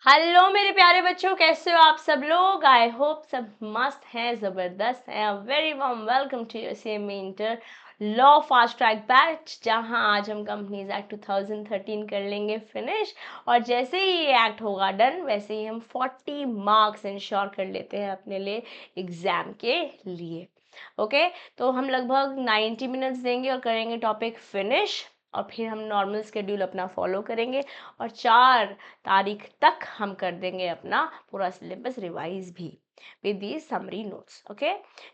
Hello मेरे प्यारे बच्चों, कैसे हो आप सब लोग। आई होप सब मस्त हैं, ज़बरदस्त हैं। Very warm welcome to your same inter law fast track batch, जहां आज हम कंपनीज एक्ट 2013 कर लेंगे फिनिश। और जैसे ही ये एक्ट होगा डन, वैसे ही हम 40 मार्क्स इंश्योर कर लेते हैं अपने लिए एग्ज़ाम के लिए। ओके, तो हम लगभग 90 मिनट्स देंगे और करेंगे टॉपिक फिनिश, और फिर हम नॉर्मल स्केड्यूल अपना फॉलो करेंगे और 4 तारीख तक हम कर देंगे अपना पूरा सिलेबस रिवाइज भी with the summary notes. Okay,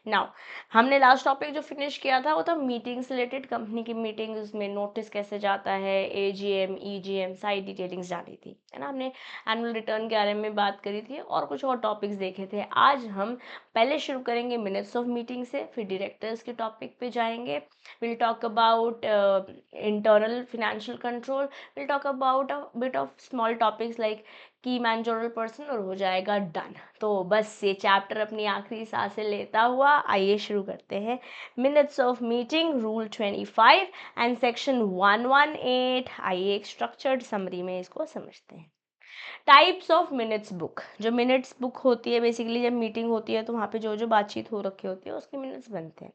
now हमने लास्ट टॉपिक जो फिनिश किया था वो था मीटिंग से रिलेटेड। कंपनी की मीटिंग, उसमें नोटिस कैसे जाता है, एजीएम ईजीएम सारी डिटेलिंग्स जानी थी, है ना। हमने एनुअल रिटर्न के बारे में बात करी थी और कुछ और टॉपिक्स देखे थे। आज हम पहले शुरू करेंगे मिनट्स ऑफ मीटिंग से, फिर डायरेक्टर्स के टॉपिक पे जाएंगे। Will talk about internal financial control, we'll talk about a bit of small topics like की मैनेजरल पर्सन, और हो जाएगा डन। तो बस ये चैप्टर अपनी आखिरी सांसें लेता हुआ आइए शुरू करते हैं। Minutes of meeting rule 25 and section 118। आइए एक स्ट्रक्चर्ड समरी में इसको समझते हैं। Types of minutes book. जो मिनट्स बुक होती है, बेसिकली जब मीटिंग होती है तो वहाँ पे जो जो बातचीत हो रखी होती है उसके मिनट्स बनते हैं।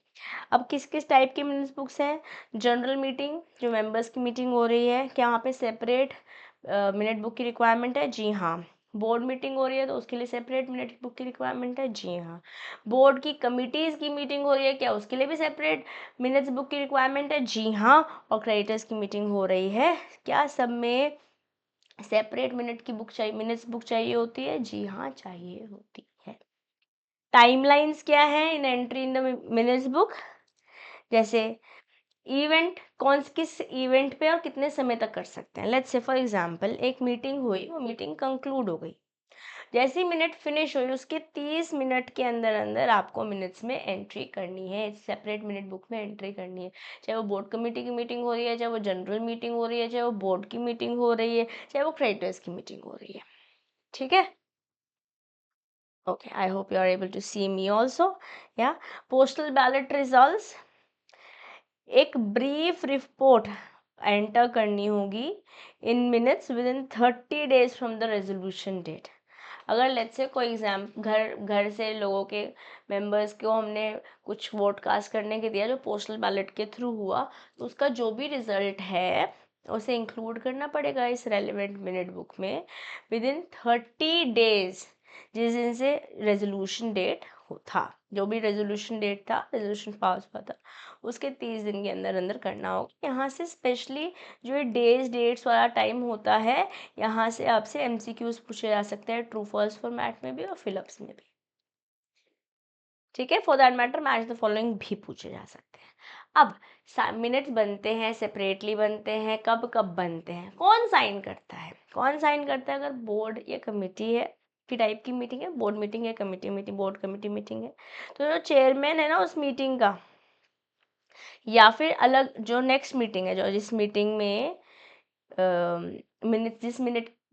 अब किस किस टाइप की मिनट्स बुक्स हैं। जनरल मीटिंग, जो मेंबर्स की मीटिंग हो रही है, क्या वहाँ पे सेपरेट मिनट बुक की रिक्वायरमेंट है? जी हाँ। बोर्ड मीटिंग हो रही है तो उसके लिए सेपरेट मिनट बुक की रिक्वायरमेंट है? जी हाँ। बोर्ड की कमिटीज़ की मीटिंग हो रही है, क्या उसके लिए भी सेपरेट मिनट्स बुक की रिक्वायरमेंट है? जी हाँ। और क्रेडिटर्स की मीटिंग हो रही है, क्या सब में सेपरेट मिनट की बुक चाहिए, मिनट्स बुक चाहिए होती है? जी हाँ, चाहिए होती है। टाइमलाइंस क्या है in entry in the minutes book? जैसे इवेंट, कौन किस इवेंट पे और कितने समय तक कर सकते हैं। लेट्स से फॉर एग्जांपल एक मीटिंग हुई, वो मीटिंग कंक्लूड हो गई, जैसे ही मिनट फिनिश हुई उसके 30 मिनट के अंदर अंदर आपको मिनट्स में एंट्री करनी है, सेपरेट मिनट बुक में एंट्री करनी है। चाहे वो बोर्ड कमेटी की मीटिंग हो रही है, चाहे वो जनरल मीटिंग हो रही है, चाहे वो बोर्ड की मीटिंग हो रही है, चाहे वो क्रेडिटर्स की मीटिंग हो रही है। ठीक है, okay, I hope you are able to see me also. या पोस्टल बैलेट रिजल्ट्स, एक ब्रीफ रिपोर्ट एंटर करनी होगी in minutes within 30 days from the resolution date. अगर लेट्स से कोई एग्जाम घर घर से लोगों के मेंबर्स को हमने कुछ वोट कास्ट करने के दिया जो पोस्टल बैलेट के थ्रू हुआ, तो उसका जो भी रिजल्ट है उसे इंक्लूड करना पड़ेगा इस रेलिवेंट मिनट बुक में विद इन 30 डेज, जिस दिन से रेजोल्यूशन डेट था। जो भी रेजोल्यूशन डेट था, रेजोल्यूशन पास हुआ था, उसके 30 दिन के अंदर अंदर करना होगा। यहाँ से स्पेशली जो ये डेट्स वाला टाइम होता है, यहाँ से आपसे एमसीक्यूज पूछे जा सकते हैं, ट्रू फॉल्स फॉर्मेट में भी और फिलअप्स में भी। ठीक है, for that matter match the following भी पूछे जा सकते हैं। अब मिनट्स बनते हैं, सेपरेटली बनते हैं, कब कब बनते हैं, कौन साइन करता है? कौन साइन करता है? अगर बोर्ड या कमेटी है की टाइप की मीटिंग है, बोर्ड मीटिंग है, committee meeting, board committee meeting है, तो जो चेयरमैन है ना उस मीटिंग का, या फिर अलग जो नेक्स्ट मीटिंग है, जो जिस मीटिंग में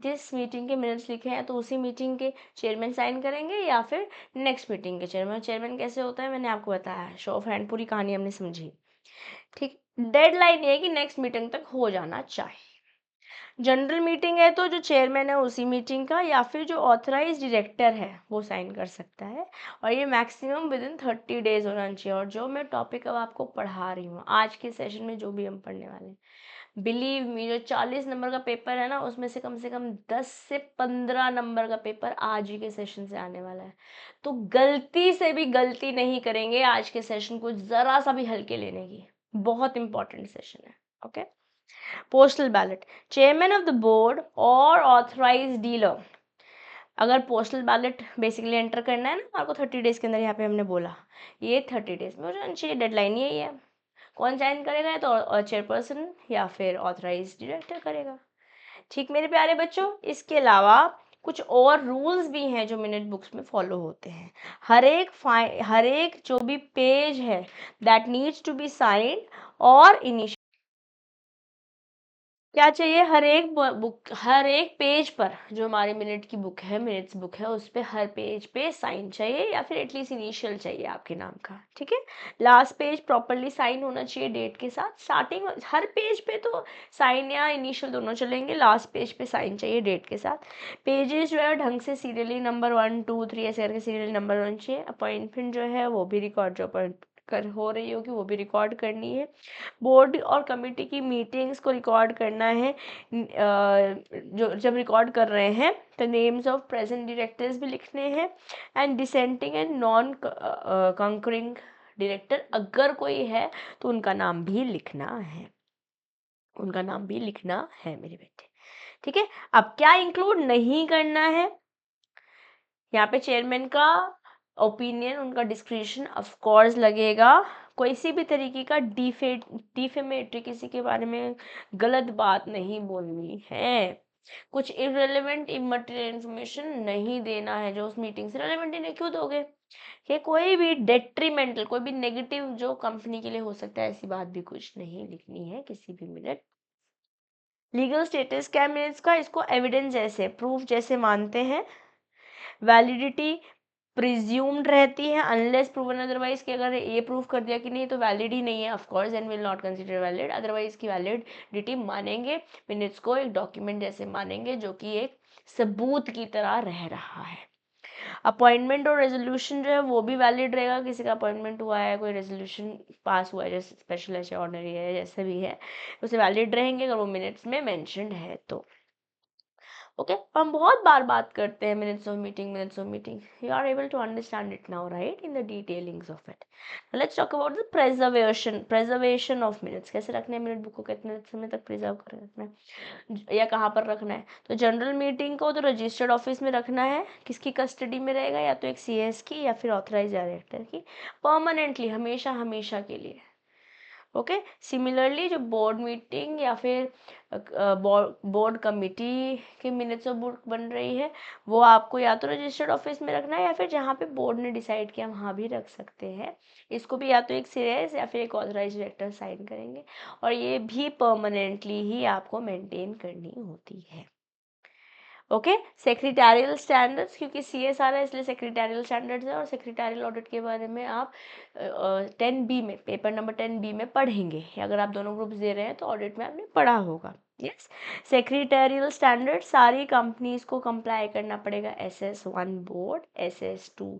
जिस मीटिंग के मिनट्स लिखे हैं, तो उसी मीटिंग के चेयरमैन साइन करेंगे, या फिर नेक्स्ट मीटिंग के चेयरमैन। चेयरमैन कैसे होता है मैंने आपको बताया है, शो ऑफ हैंड, पूरी कहानी हमने समझी। ठीक, डेडलाइन ये है कि नेक्स्ट मीटिंग तक हो जाना चाहिए। जनरल मीटिंग है तो जो चेयरमैन है उसी मीटिंग का, या फिर जो ऑथराइज डायरेक्टर है वो साइन कर सकता है, और ये मैक्सिमम विद इन 30 डेज होना चाहिए। और जो मैं टॉपिक अब आपको पढ़ा रही हूँ आज के सेशन में, जो भी हम पढ़ने वाले हैं, बिलीव मी, जो 40 नंबर का पेपर है ना, उसमें से कम 10 से 15 नंबर का पेपर आज ही के सेशन से आने वाला है। तो गलती से भी गलती नहीं करेंगे आज के सेशन को ज़रा सा भी हल्के लेने की। बहुत इंपॉर्टेंट सेशन है। Okay, postal ballot, chairman of the board और ऑथराइज डीलर। अगर पोस्टल बैलेट बेसिकली एंटर करना है ना आपको 30 डेज के अंदर, यहाँ पे हमने बोला ये 30 डेज में हो जाना चाहिए, डेडलाइन यही है। कौन साइन करेगा? तो चेयरपर्सन या फिर ऑथराइज डायरेक्टर करेगा। ठीक मेरे प्यारे बच्चों, इसके अलावा कुछ और रूल्स भी हैं जो मिनट बुक्स में फॉलो होते हैं। हर एक जो भी पेज है that needs to be signed और इनिशियल क्या चाहिए, हर एक पेज पर जो हमारी मिनट की बुक है, मिनट्स बुक है, उस पे हर पेज पे साइन चाहिए या फिर एटलीस्ट इनिशियल चाहिए आपके नाम का, ठीक है। लास्ट पेज प्रॉपरली साइन होना चाहिए डेट के साथ। स्टार्टिंग हर पेज पे तो साइन या इनिशियल दोनों चलेंगे, लास्ट पेज पे साइन चाहिए डेट के साथ। पेजेस जो है ढंग से सीरियली नंबर 1 2 3 ऐसे करके सीरियली नंबर होना चाहिए। अपॉइंटमेंट जो है वो भी रिकॉर्ड, जो अपॉइंट कर हो रही होगी वो भी रिकॉर्ड करनी है। बोर्ड और कमेटी की मीटिंग्स को रिकॉर्ड करना है। जो जब रिकॉर्ड कर रहे हैं तो नेम्स ऑफ प्रेजेंट डायरेक्टर्स भी लिखने हैं, and dissenting and non concurring director अगर कोई है तो उनका नाम भी लिखना है, उनका नाम भी लिखना है मेरे बेटे, ठीक है। अब क्या इंक्लूड नहीं करना है, यहाँ पे चेयरमैन का ओपिनियन, उनका डिस्क्रिप्शन ऑफ कोर्स लगेगा। कोई सी भी तरीके का डिफेमेटरी, किसी के बारे में गलत बात नहीं बोलनी है। कुछ इररिलेवेंट इमटेरियल इंफॉर्मेशन नहीं देना है जो उस मीटिंग से रेलेवेंट ही नहीं, क्यों दोगे। ये कोई भी डेट्रीमेंटल, कोई भी नेगेटिव जो कंपनी के लिए हो सकता है, ऐसी बात भी कुछ नहीं लिखनी है किसी भी मिनट। लीगल स्टेटस क्या है मिनट्स का, इसको एविडेंस जैसे, प्रूफ जैसे मानते हैं। वैलिडिटी प्रिज्यूम्ड रहती है अनलेस प्रूवन अदरवाइज, कि अगर ये प्रूफ कर दिया कि नहीं तो वैलिड ही नहीं है, of course and will not consider valid, otherwise की वैलिडिटी मानेंगे। मिनट्स को एक डॉक्यूमेंट जैसे मानेंगे जो कि एक सबूत की तरह रह रहा है। अपॉइंटमेंट और रेजोल्यूशन जो है वो भी वैलिड रहेगा, किसी का अपॉइंटमेंट हुआ है, कोई रेजोल्यूशन पास हुआ है, जैसे स्पेशल है या ऑर्डिनरी है, जैसे भी है उसे वैलिड रहेंगे अगर वो मिनट्स में मेंशन्ड है तो। ओके, हम बहुत बार बात करते हैं minutes of meeting, minutes of meeting, you are able to understand it now right, in the detailings of it. Let's talk about the preservation of minutes. कैसे रखने हैं मिनट बुक को, कितने समय तक प्रिजर्व कर रखना है या कहाँ पर रखना है। तो जनरल मीटिंग को तो रजिस्टर्ड ऑफिस में रखना है, किसकी कस्टडी में रहेगा, या तो एक सीएस की या फिर ऑथराइज डायरेक्टर की, परमानेंटली, हमेशा हमेशा के लिए। ओके, सिमिलरली जो बोर्ड मीटिंग या फिर बोर्ड कमिटी की मिनट्स ऑफ बुक बन रही है वो आपको या तो रजिस्टर्ड ऑफिस में रखना है या फिर जहाँ पे बोर्ड ने डिसाइड किया वहाँ भी रख सकते हैं। इसको भी या तो एक सीएस या फिर एक ऑथराइज डायरेक्टर साइन करेंगे, और ये भी परमानेंटली ही आपको मेंटेन करनी होती है। ओके, सेक्रेटरियल स्टैंडर्ड्स, क्योंकि सीएसआर है इसलिए सेक्रेटरियल स्टैंडर्ड्स है, और सेक्रेटरियल ऑडिट के बारे में आप 10B में, पेपर नंबर 10B में पढ़ेंगे, अगर आप दोनों ग्रुप्स दे रहे हैं तो ऑडिट में आपने पढ़ा होगा। यस, सेक्रेटरियल स्टैंडर्ड सारी कंपनीज को कंप्लाई करना पड़ेगा, SS1 बोर्ड, SS2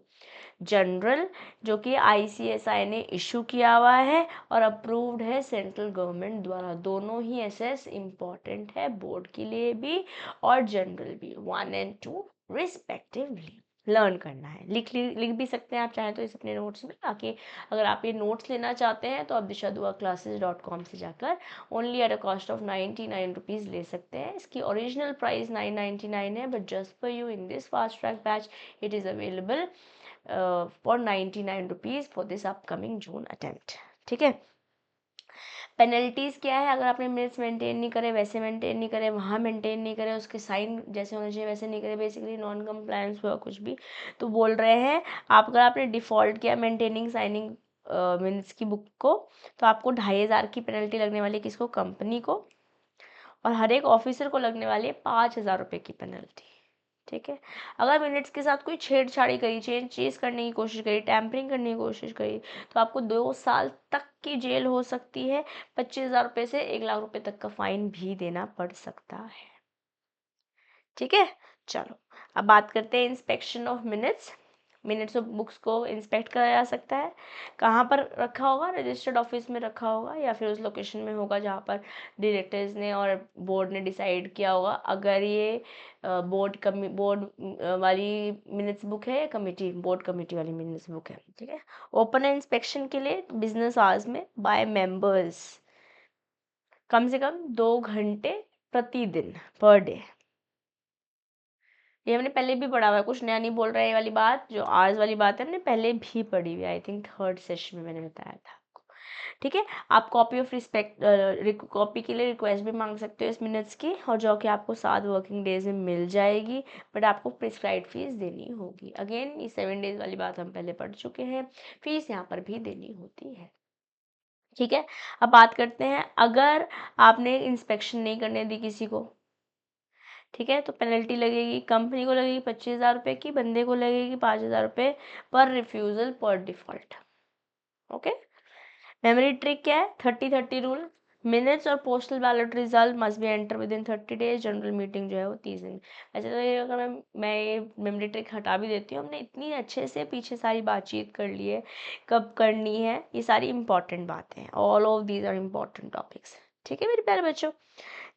जनरल, जो कि ICSI ने इशू किया हुआ है और अप्रूव्ड है सेंट्रल गवर्नमेंट द्वारा। दोनों ही SS इम्पॉर्टेंट है बोर्ड के लिए भी और जनरल भी, 1 and 2 रिस्पेक्टिवली। लर्न करना है, लिख भी सकते हैं आप चाहें तो इस अपने नोट्स में, ताकि अगर आप ये नोट्स लेना चाहते हैं तो आप dishaduaclasses.com से जाकर only at a cost of 99 rupees ले सकते हैं। इसकी ओरिजिनल प्राइस 999 है, but just for you in this fast track batch it is available for 99 rupees for this upcoming June attempt, ठीक है। पेनल्टीज़ क्या है, अगर आपने मिनट्स मेंटेन नहीं करे, वैसे मेंटेन नहीं करे, वहाँ मेंटेन नहीं करे, उसके साइन जैसे होने चाहिए वैसे नहीं करे, बेसिकली नॉन कंप्लायंस हुआ कुछ भी, तो बोल रहे हैं आप, अगर आपने डिफ़ॉल्ट किया मेंटेनिंग साइनिंग मिनट्स की बुक को, तो आपको 2500 की पेनल्टी लगने वाली है, किसको, कंपनी को, और हर एक ऑफिसर को लगने वाली है 5000 रुपये की पेनल्टी, ठीक है। अगर मिनट्स के साथ कोई छेड़छाड़ी करी, चेंज करने की कोशिश करी, टैम्परिंग करने की कोशिश करी, तो आपको 2 साल तक की जेल हो सकती है, 25,000 रुपये से 1 लाख रुपये तक का फाइन भी देना पड़ सकता है, ठीक है। चलो, अब बात करते हैं inspection of minutes. Minutes of books को इंस्पेक्ट करा जा सकता है, कहाँ पर रखा होगा, रजिस्टर्ड ऑफिस में रखा होगा या फिर उस लोकेशन में होगा जहाँ पर डायरेक्टर्स ने और बोर्ड ने डिसाइड किया होगा। अगर ये बोर्ड वाली मिनट्स बुक है, कमेटी बोर्ड कमेटी वाली मिनट्स बुक है, ठीक है। ओपन है इंस्पेक्शन के लिए बिजनेस आवर्स में बाय मेंबर्स, कम से कम 2 घंटे प्रतिदिन, पर डे। ये हमने पहले भी पढ़ा हुआ है, कुछ नया नहीं बोल रहा है, ये वाली बात जो आर्स वाली बात है हमने पहले भी पढ़ी हुई है, आई थिंक 3rd सेशन में मैंने बताया था आपको, ठीक है। आप कॉपी ऑफ कॉपी के लिए रिक्वेस्ट भी मांग सकते हो इस मिनट्स की, और जो कि आपको 7 वर्किंग डेज में मिल जाएगी, बट आपको प्रिस्क्राइब फीस देनी होगी। अगेन ये 7 डेज वाली बात हम पहले पढ़ चुके हैं, फीस यहाँ पर भी देनी होती है, ठीक है, अब बात करते हैं, अगर आपने इंस्पेक्शन नहीं करने दी किसी को, ठीक है, तो पेनल्टी लगेगी, कंपनी को लगेगी 25,000 रुपये की, बंदे को लगेगी 5,000 रुपये पर रिफ्यूज़ल पर डिफ़ॉल्ट। ओके, मेमोरी ट्रिक क्या है, 30-30 रूल, मिनट्स और postal ballot result must be enter with in 30 days, general meeting जो है वो 30 दिन। ऐसे तो ये अगर मैं ये मेमोरी ट्रिक हटा भी देती हूँ, हमने इतनी अच्छे से पीछे सारी बातचीत कर ली है, कब करनी है, ये सारी इंपॉर्टेंट बातें हैं, all of these are important topics. ठीक है मेरे प्यारे बच्चों,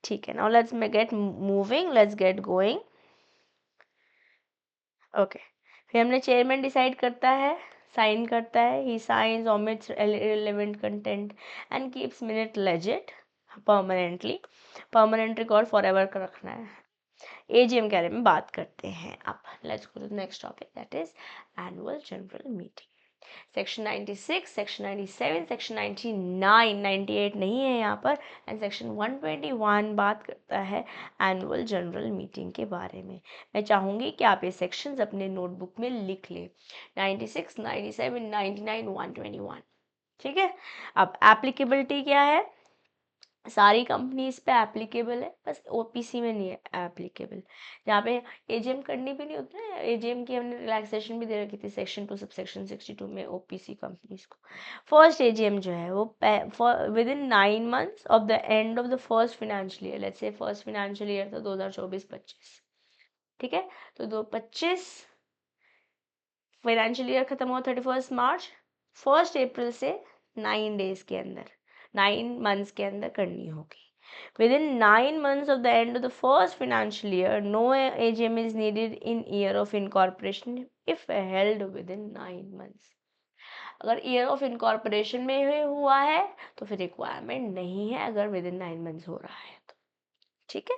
ठीक है, now let's get moving, let's get going. Okay, फिर हमने चेयरमैन डिसाइड करता है, साइन करता है, he signs omits irrelevant content and keeps minute legit permanently, permanent record forever का रखना है। एजीएम के बारे में बात करते हैं अब, let's go to next topic, that is annual general meeting. Section 96, section 97, section 99, 98 नहीं है यहाँ पर, एंड सेक्शन 121 बात करता है एनुअल जनरल मीटिंग के बारे में। मैं चाहूँगी कि आप ये सेक्शंस अपने नोटबुक में लिख लें, 96, 97, 99, 121। ठीक है, अब एप्लीकेबिलिटी क्या है, सारी कंपनीज पे एप्लीकेबल है, बस ओपीसी में नहीं है एप्लीकेबल, जहाँ पे एजीएम करनी भी नहीं होती है, एजीएम की हमने रिलैक्सेशन भी दे रखी थी सेक्शन 2 सबसेक्शन 62 में ओपीसी कंपनीज को। फर्स्ट एजीएम जो है वो with in 9 months of the end of the first financial year, let's say first financial year था 2024-25, ठीक है, तो 2025 फाइनेंशियल ईयर खत्म हुआ 31 मार्च, 1 अप्रैल से 9 डेज के अंदर, 9 मंथ्स के अंदर करनी होगी। Within 9 months of the end of the first financial year, no AGM is needed in year of incorporation if held within 9 months. अगर ईयर ऑफ इनकॉर्पोरेशन में ही हुआ है तो फिर रिक्वायरमेंट नहीं है, अगर विद इन 9 मंथ्स हो रहा है तो। ठीक है,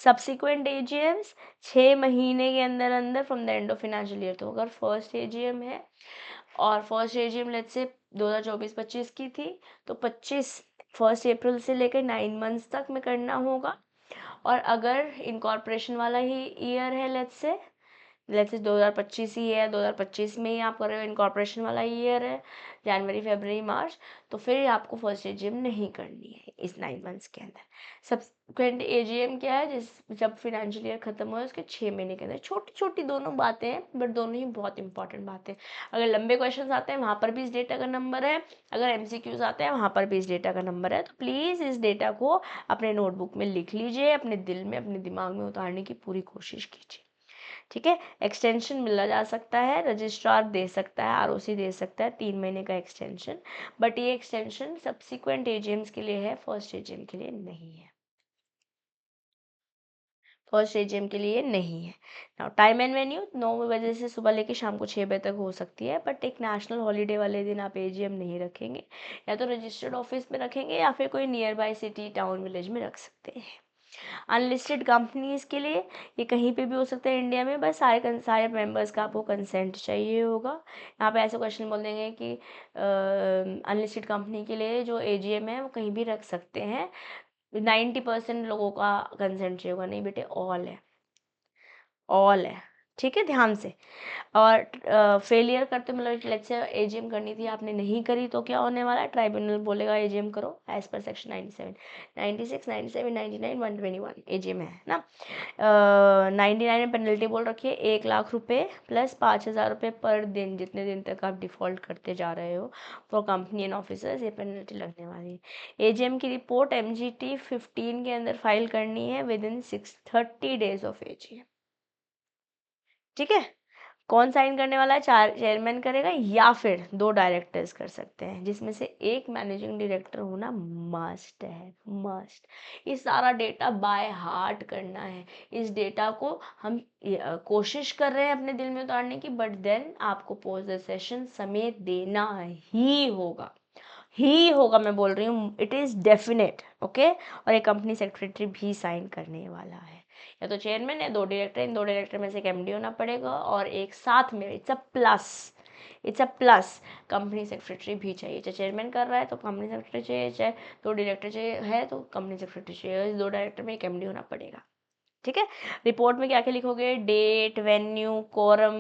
सब्सिक्वेंट एजीएम्स 6 महीने के अंदर अंदर from the end of financial year, तो अगर फर्स्ट एजीएम है और फर्स्ट एजीएम लेट्स से 2024-25 की थी, तो 25 1 अप्रैल से लेकर 9 मंथ्स तक में करना होगा। और अगर इनकॉर्पोरेशन वाला ही ईयर है लेट्स से 2025 ही है, 2025 में ही आप कर रहे हो, इनकॉर्पोरेशन वाला ईयर है, जनवरी फरवरी मार्च, तो फिर आपको फर्स्ट एजीएम नहीं करनी है इस 9 मंथ्स के अंदर। सब्सिक्वेंट एजीएम क्या है, जिस जब फाइनेंशियल ईयर खत्म हुआ उसके 6 महीने के अंदर। छोटी छोटी दोनों बातें हैं, बट दोनों ही बहुत इंपॉर्टेंट बातें हैं। अगर लंबे क्वेश्चन आते हैं वहाँ पर भी इस डेटा का नंबर है, अगर एमसीक्यूज आते हैं वहाँ पर भी इस डेटा का नंबर है, तो प्लीज़ इस डेटा को अपने नोटबुक में लिख लीजिए, अपने दिल में अपने दिमाग में उतारने की पूरी कोशिश कीजिए। ठीक है, एक्सटेंशन मिला जा सकता है, रजिस्ट्रार दे सकता है, आरओसी दे सकता है 3 महीने का एक्सटेंशन, बट ये एक्सटेंशन सब्सिक्वेंट एजीएम्स के लिए है, फर्स्ट एजीएम के लिए नहीं है, फर्स्ट एजीएम के लिए नहीं है। नाउ टाइम एंड वेन्यू 9 बजे से सुबह लेके शाम को 6 बजे तक हो सकती है, बट एक नेशनल हॉलीडे वाले दिन आप एजीएम नहीं रखेंगे, या तो रजिस्टर्ड ऑफिस में रखेंगे या फिर कोई near by city town village में रख सकते हैं। अनलिस्टेड कंपनीज के लिए ये कहीं पे भी हो सकता है इंडिया में, बस सारे मेंबर्स का आपको कंसेंट चाहिए होगा। यहाँ पे ऐसे क्वेश्चन बोल देंगे कि अनलिस्टेड कंपनी के लिए जो एजीएम है वो कहीं भी रख सकते हैं, 90% लोगों का कंसेंट चाहिए होगा, नहीं बेटे ऑल है, ऑल है, ठीक है, ध्यान से। और फेलियर करते मतलब लेट्स से एजीएम करनी थी आपने नहीं करी, तो क्या होने वाला है, ट्राइब्यूनल बोलेगा एजीएम करो एज पर सेक्शन 97, 96, 97, 99, 121 एजीएम है ना। 99 में पेनल्टी बोल रखी है 1,00,000 रुपये प्लस 5,000 रुपये पर दिन, जितने दिन तक आप डिफ़ॉल्ट करते जा रहे हो फॉर कंपनी एंड ऑफिसर्स, ये पेनल्टी लगने वाली है। एजीएम की रिपोर्ट MGT 15 के अंदर फाइल करनी है with in 30 days of AGM. ठीक है, कौन साइन करने वाला है, चेयरमैन करेगा या फिर 2 डायरेक्टर्स कर सकते हैं, जिसमें से एक मैनेजिंग डायरेक्टर होना मस्ट है, मस्ट। ये सारा डेटा बाय हार्ट करना है, इस डेटा को हम कोशिश कर रहे हैं अपने दिल में उतारने की, बट देन आपको पोस्ट द सेशन समेत देना ही होगा, मैं बोल रही हूँ, इट इज़ डेफिनेट। ओके, और एक कंपनी सेक्रेटरी भी साइन करने वाला है, या तो चेयरमैन है, 2 डायरेक्टर, इन 2 डायरेक्टर में से एक एमडी होना पड़ेगा, और एक साथ में it's a plus company secretary भी चाहिए। चाहे चेयरमैन कर रहा है तो कंपनी सेक्रेटरी चाहिए, चाहे 2 डायरेक्टर चाहिए है तो कंपनी सेक्रेटरी चाहिए, इस 2 डायरेक्टर में एक एमडी होना पड़ेगा। ठीक है। रिपोर्ट में क्या क्या लिखोगे, डेट, वेन्यू, कोरम,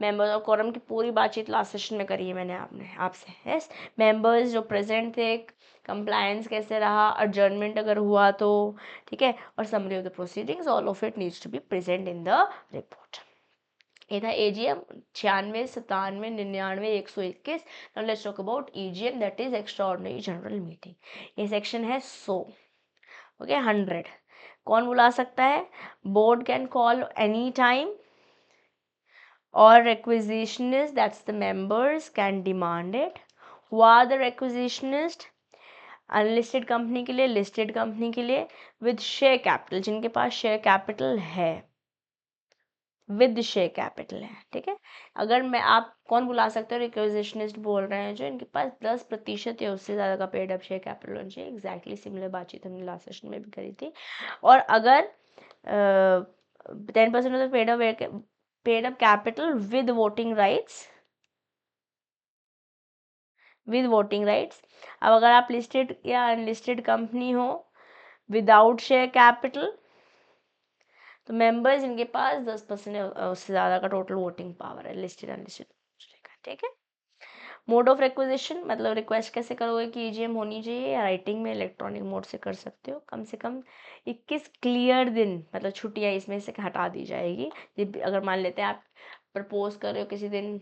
मेंबर्स, और कोरम की पूरी बातचीत लास्ट सेशन में करी है मैंने आपसे। यस, मेंबर्स जो प्रेजेंट थे, कंप्लायंस कैसे रहा, एडजर्नमेंट अगर हुआ तो, ठीक है, और summary of the proceedings, all of it needs to be present in the report. ये था AGM 96, 97, 99, 121। Now let's talk about EGM, that is extraordinary general meeting. ये सेक्शन है 100, ओके, 100। कौन बुला सकता है, board can call any time, और requisitionist, that's the members, can demand it. Who are the requisitionist? Unlisted company के लिए, listed company के लिए, विद शेयर कैपिटल, जिनके पास शेयर कैपिटल है, विद शेयर कैपिटल है, ठीक है। अगर मैं, आप कौन बुला सकते हो, रिक्वेजिशनिस्ट बोल रहे हैं जो इनके पास 10% या उससे ज़्यादा का पेड अप शेयर कैपिटल होना चाहिए। एग्जैक्टली सिमिलर बातचीत हमने लास्ट सेशन में भी करी थी। और अगर 10% of the paid up capital with voting rights, with voting rights. अब अगर आप लिस्टेड या अनलिस्टेड कंपनी हो विदाउट शेयर कैपिटल, तो मेंबर्स इनके पास 10% उससे ज़्यादा का टोटल वोटिंग पावर है, लिस्टेड अनलिस्टेड, ठीक है। मोड ऑफ रिक्वेजिशन, मतलब रिक्वेस्ट कैसे करोगे कि ईजीएम होनी चाहिए, या राइटिंग में इलेक्ट्रॉनिक मोड से कर सकते हो। कम से कम 21 क्लियर दिन, मतलब छुट्टियाँ इसमें से हटा दी जाएगी। अगर मान लेते हैं आप प्रपोज कर रहे हो किसी दिन,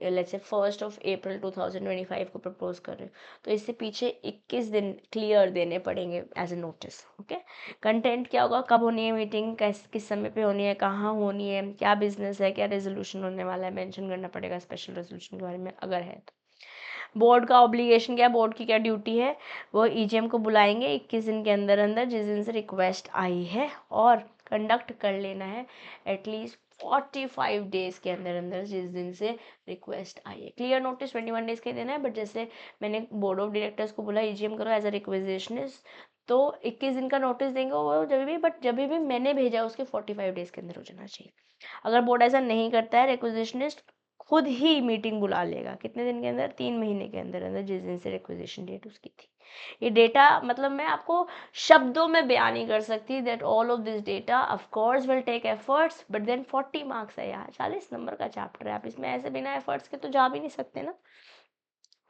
लेट्स से 1 अप्रैल 2025 को प्रपोज कर रहे हो, तो इससे पीछे 21 दिन क्लियर देने पड़ेंगे as a notice, okay. Content क्या होगा, कब होनी है मीटिंग, किस समय पे होनी है, कहाँ होनी है, क्या बिजनेस है, क्या रेजोल्यूशन होने वाला है, मेंशन करना पड़ेगा स्पेशल रेजोल्यूशन के बारे में अगर है तो। बोर्ड का ऑब्लिगेशन क्या, बोर्ड की क्या ड्यूटी है, वो ईजीएम को बुलाएंगे 21 दिन के अंदर अंदर जिस दिन से रिक्वेस्ट आई है, और कंडक्ट कर लेना है एटलीस्ट 45 डेज के अंदर अंदर जिस दिन से रिक्वेस्ट आई है। क्लियर नोटिस 21 डेज के देना है, बट जैसे मैंने बोर्ड ऑफ डायरेक्टर्स को बोला ईजीएम करो एज अ रिक्वेजिशनिस्ट, तो 21 दिन का नोटिस देंगे वो जब भी, बट जब भी मैंने भेजा उसके 45 डेज के अंदर हो जाना चाहिए। अगर बोर्ड ऐसा नहीं करता है, रिक्वेजिशनिस्ट खुद ही मीटिंग बुला लेगा, कितने दिन के अंदर, 3 महीने के अंदर अंदर जिस दिन से रिक्वेजिशन डेट उसकी थी। ये डेटा, मतलब मैं आपको शब्दों में बयान नहीं कर सकती, that all of this data of course will take efforts, but then 40 marks है यार, 40 नंबर का चैप्टर है, आप इसमें ऐसे बिना एफर्ट्स के तो जा भी नहीं सकते ना।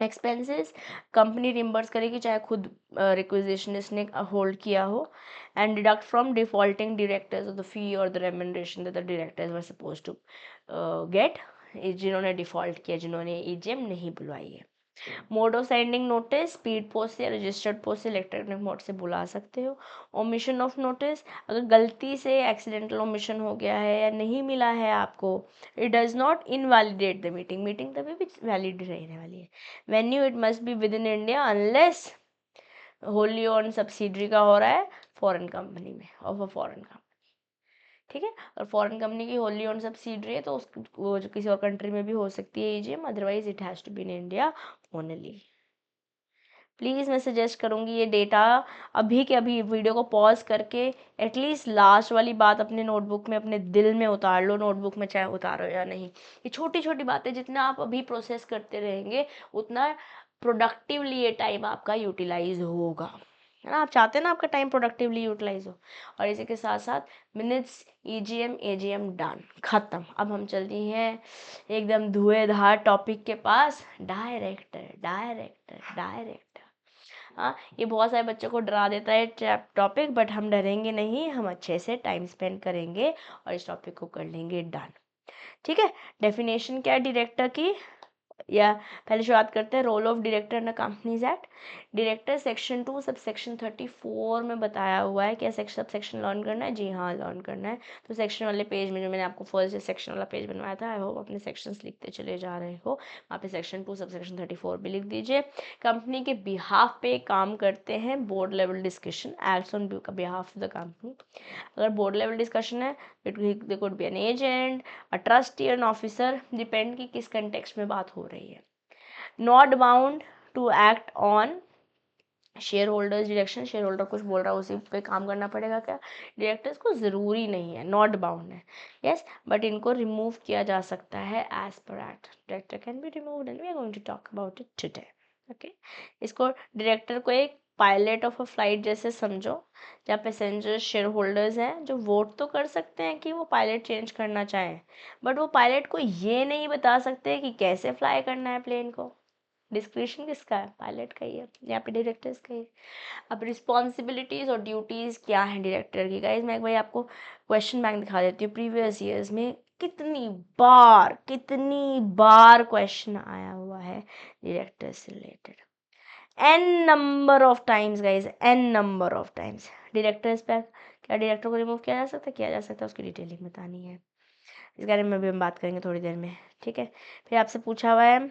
एक्सपेंसेस कंपनी रिम्बर्स करेगी, चाहे खुद रिक्वेजिशनिस्ट ने होल्ड किया हो, and deduct from defaulting directors of the fee और the remuneration that the directors were suppose to get, जिन्होंने डिफॉल्ट किया, जिन्होंने ईजीएम नहीं बुलवाई है। Mode of sending notice, speed post या रजिस्टर्ड पोस्ट से, इलेक्ट्रॉनिक मोड से बुला सकते हो। ओमिशन ऑफ नोटिस, अगर गलती से एक्सीडेंटल ओमिशन हो गया है या नहीं मिला है आपको, it does not invalidate the meeting, meeting तभी भी वैलिड रहने वाली है। Venue, it must be with in India unless wholly owned subsidiary का हो रहा है फॉरेन कंपनी में, ऑफ अ फॉरेन कंपनी, ठीक है। और फॉरेन कंपनी की होली ऑन सब्सिडरी है तो उस, वो जो किसी और कंट्री में भी हो सकती है EGM, otherwise it has to be in India only. Please मैं सजेस्ट करूँगी ये डेटा अभी के अभी वीडियो को पॉज करके एटलीस्ट लास्ट वाली बात अपने नोटबुक में, अपने दिल में उतार लो, नोटबुक में चाहे उतारो या नहीं। ये छोटी छोटी बातें जितना आप अभी प्रोसेस करते रहेंगे उतना प्रोडक्टिवली ये टाइम आपका यूटिलाइज होगा, है ना। आप चाहते हैं ना आपका टाइम प्रोडक्टिवली यूटिलाइज हो। और इसी के साथ साथ मिनट्स, ईजीएम, एजीएम डन, खत्म। अब हम चलती हैं एकदम धुएंधार टॉपिक के पास, डायरेक्टर, डायरेक्टर, डायरेक्टर। हाँ, ये बहुत सारे बच्चों को डरा देता है टॉपिक, बट हम डरेंगे नहीं, हम अच्छे से टाइम स्पेंड करेंगे और इस टॉपिक को कर लेंगे डन, ठीक है। डेफिनेशन क्या है डायरेक्टर की, या पहले शुरुआत करते हैं, role of director in companies act. Director section 2 sub section 34 में बताया हुआ है, क्या सब सेक्शन लर्न करना है, जी हाँ लर्न करना है। तो सेक्शन वाले पेज में जो मैंने आपको फर्स्ट सेक्शन वाला पेज बनवाया था, आई होप अपने सेक्शंस लिखते चले जा रहे हो, वहाँ पे सेक्शन 2 सब सेक्शन 34 भी लिख दीजिए। कंपनी के बिहाफ पे काम करते हैं, board level discussion, acts on behalf of the company. अगर बोर्ड लेवल डिस्कशन है, it could be an agent, a trustee, an officer, depend की किस कंटेक्स्ट में बात हो रही है। Not bound to act on shareholders direction, shareholder कुछ बोल रहा है उसी पे काम करना पड़ेगा क्या, डायरेक्टर्स को ज़रूरी नहीं है, नॉट बाउंड है, यस, बट इनको रिमूव किया जा सकता है as per act, director can be removed and we are going to talk about it today, okay. इसको डायरेक्टर को एक पायलट ऑफ अ फ्लाइट जैसे समझो, जहाँ पैसेंजर शेयर होल्डर्स हैं जो वोट तो कर सकते हैं कि वो पायलट चेंज करना चाहें, बट वो पायलट को ये नहीं बता सकते कि कैसे फ्लाई करना है प्लेन को। डिस्क्रिप्शन किसका है? पायलट का ही है, यहाँ पे डायरेक्टर्स का ही है। अब रिस्पॉन्सिबिलिटीज़ और ड्यूटीज़ क्या हैं डायरेक्टर की? गाइज मैं एक भाई आपको क्वेश्चन बैंक दिखा देती हूँ। प्रीवियस ईयर्स में कितनी बार क्वेश्चन आया हुआ है डायरेक्टर से related, n number of times guys, n number of times. Directors पे क्या डायरेक्टर को रिमूव किया जा सकता है? किया जा सकता है, उसकी डिटेलिंग बतानी है, इस बारे में भी हम बात करेंगे थोड़ी देर में, ठीक है। फिर आपसे पूछा हुआ है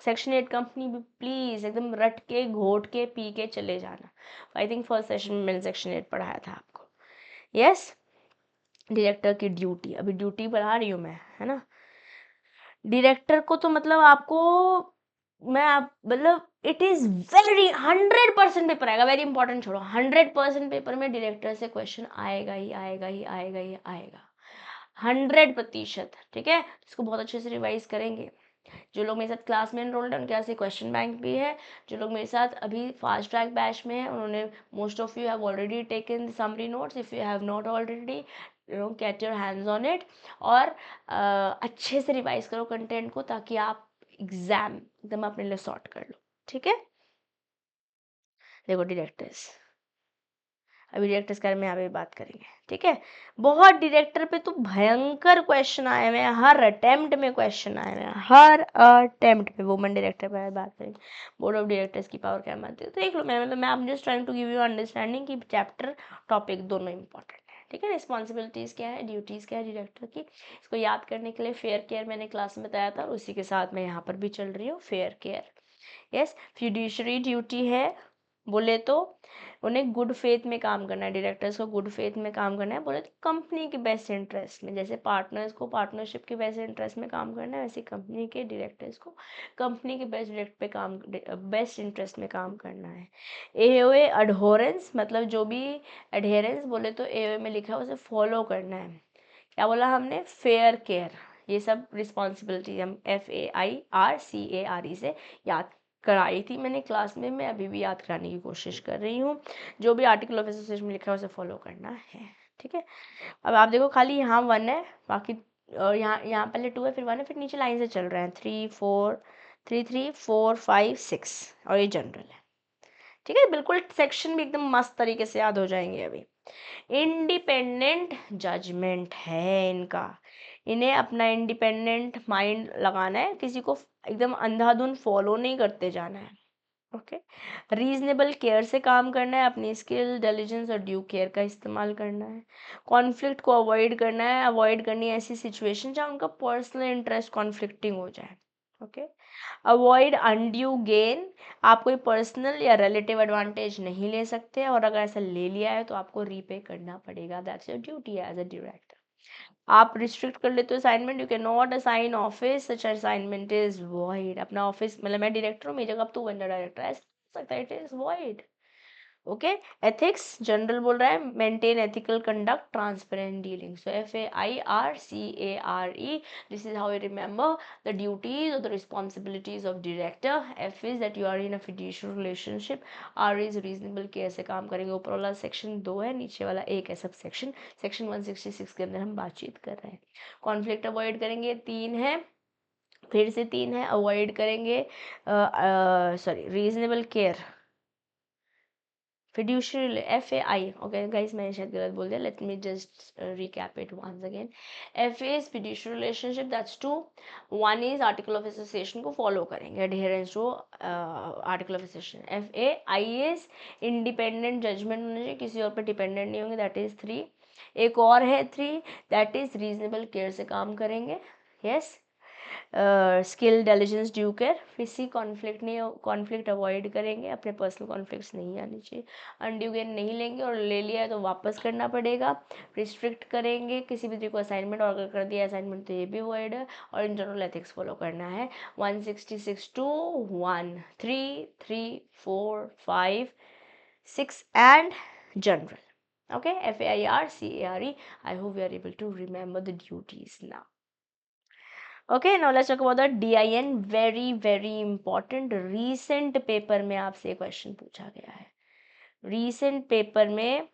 सेक्शन 8 कंपनी भी प्लीज़ एकदम रट के घोट के पी के चले जाना। आई थिंक फर्स्ट सेशन में मैंने सेक्शन 8 पढ़ाया था आपको। यस, डायरेक्टर की ड्यूटी, अभी ड्यूटी पढ़ा रही हूँ मैं, है ना। डायरेक्टर को तो मतलब आपको मैं आप मतलब इट इज़ वेरी 100% पेपर आएगा, वेरी इंपॉर्टेंट छोड़ो, 100% पेपर में डायरेक्टर से क्वेश्चन आएगा ही आएगा ही आएगा ही आएगा, 100%, ठीक है। इसको बहुत अच्छे से रिवाइज करेंगे। जो लोग मेरे साथ क्लास में एनरोल्ड हैं उनके पास क्वेश्चन बैंक भी है। जो लोग मेरे साथ अभी फास्ट ट्रैक बैच में हैं उन्होंने, most of you have already taken summary notes, if you have not already get your hands on it, और अच्छे से रिवाइज करो कंटेंट को ताकि आप एग्जाम एकदम अपने लिए सॉर्ट कर लो, ठीक है। देखो डायरेक्टर्स, अभी डायरेक्टर्स के बारे में यहाँ पे बात करेंगे, ठीक है। बहुत डायरेक्टर पे तो भयंकर क्वेश्चन आए हुए हैं, हर अटेम्प्ट में क्वेश्चन आए हुए हैं, हर अटेम्प्ट पे। वुमन डायरेक्टर पर बात करेंगे, बोर्ड ऑफ डायरेक्टर्स की पावर क्या मानती है, तो देख लो। मैं I am just trying to give you understanding कि चैप्टर टॉपिक दोनों इंपॉर्टेंट है, ठीक है। रिस्पॉन्सिबिलिटीज़ क्या है, ड्यूटीज़ क्या है डायरेक्टर की, इसको याद करने के लिए फेयर केयर मैंने क्लास में बताया था, उसी के साथ मैं यहाँ पर भी चल रही हूँ, fair care. Yes, fiduciary duty है बोले तो उन्हें गुड फेथ में काम करना है, डायरेक्टर्स को गुड फेथ में काम करना है, बोले तो कंपनी के बेस्ट इंटरेस्ट में। जैसे पार्टनर्स को पार्टनरशिप के बेस्ट इंटरेस्ट में काम करना है, वैसे कंपनी के डायरेक्टर्स को कंपनी के बेस्ट इंटरेस्ट में काम करना है। एओए अडहोरेंस, मतलब जो भी एडहेरेंस बोले तो एओए में लिखा है उसे फॉलो करना है। क्या बोला हमने? Fair care. ये सब रिस्पॉन्सिबिलिटी हम FAIRCARE से याद कराई थी मैंने क्लास में, मैं अभी भी याद कराने की कोशिश कर रही हूँ। जो भी आर्टिकल ऑफ एसोसिएशन में लिखा है उसे फॉलो करना है, ठीक है। अब आप देखो खाली यहाँ 1 है, बाकी यहाँ यहाँ पहले 2 है फिर 1 है, फिर नीचे लाइन से चल रहे हैं 3 4 3 3 4 5 6, और ये जनरल है, ठीक है। बिल्कुल सेक्शन भी एकदम मस्त तरीके से याद हो जाएंगे अभी। इंडिपेंडेंट जजमेंट है इनका, इन्हें अपना इंडिपेंडेंट माइंड लगाना है, किसी को एकदम अंधाधुन फॉलो नहीं करते जाना है, ओके। रीजनेबल केयर से काम करना है, अपनी स्किल डिलीजेंस और ड्यू केयर का इस्तेमाल करना है। कॉन्फ्लिक्ट को अवॉइड करना है, अवॉइड करनी है ऐसी सिचुएशन जहाँ उनका पर्सनल इंटरेस्ट कॉन्फ्लिक्टिंग हो जाए, ओके। अवॉइड अनड्यू गेन, आप कोई पर्सनल या रिलेटिव एडवांटेज नहीं ले सकते, और अगर ऐसा ले लिया है तो आपको रीपे करना पड़ेगा, that's your duty as a director. आप रिस्ट्रिक्ट कर लेते हो assignment, you can not assign office, such assignment is void. अपना ऑफिस मतलब मैं डायरेक्टर हूँ, मेरी जगह अब तू बन जा डायरेक्टर, ऐसा हो सकता है, it is void, okay. Ethics general बोल रहा है, maintain ethical conduct transparent dealing, so FAIRCARE, this is how you remember the duties और the responsibilities of director. F is that you are in a fiduciary relationship, R is reasonable care से काम करेंगे। ऊपर वाला section 2 है, नीचे वाला 1 है, सब सेक्शन 166 के अंदर हम बातचीत कर रहे हैं। कॉन्फ्लिक्ट अवॉइड करेंगे, 3 है, फिर से 3 है, अवॉइड करेंगे sorry reasonable care, fiduciary FAI, okay guys मैंने शायद गलत बोल दिया, let me just recap it once again. FA is fiduciary relationship, that's 2. 1 is article of association को follow करेंगे, adherence to article of association. FAI is independent judgment होना चाहिए, किसी और पर dependent नहीं होंगे, that is 3. एक और है 3, that is reasonable care से काम करेंगे, yes. Skill diligence due care, किसी कॉन्फ्लिक्ट नहीं, कॉन्फ्लिक्ट अवॉइड करेंगे, अपने पर्सनल कॉन्फ्लिक्ट्स नहीं आने चाहिए, अनड्यू गेन नहीं लेंगे, और ले लिया है तो वापस करना पड़ेगा। रिस्ट्रिक्ट करेंगे किसी भी तरीके को असाइनमेंट, और अगर कर दिया असाइनमेंट तो ये भी वॉइड है, और इन जनरल एथिक्स फॉलो करना है। 166 to 1 3 3 4 5 6 and general, okay. FAIRCARE, I hope we are able to remember the duties now. Okay, now let's talk about the DIN, very very important. Recent paper में आपसे question पूछा गया है, recent paper में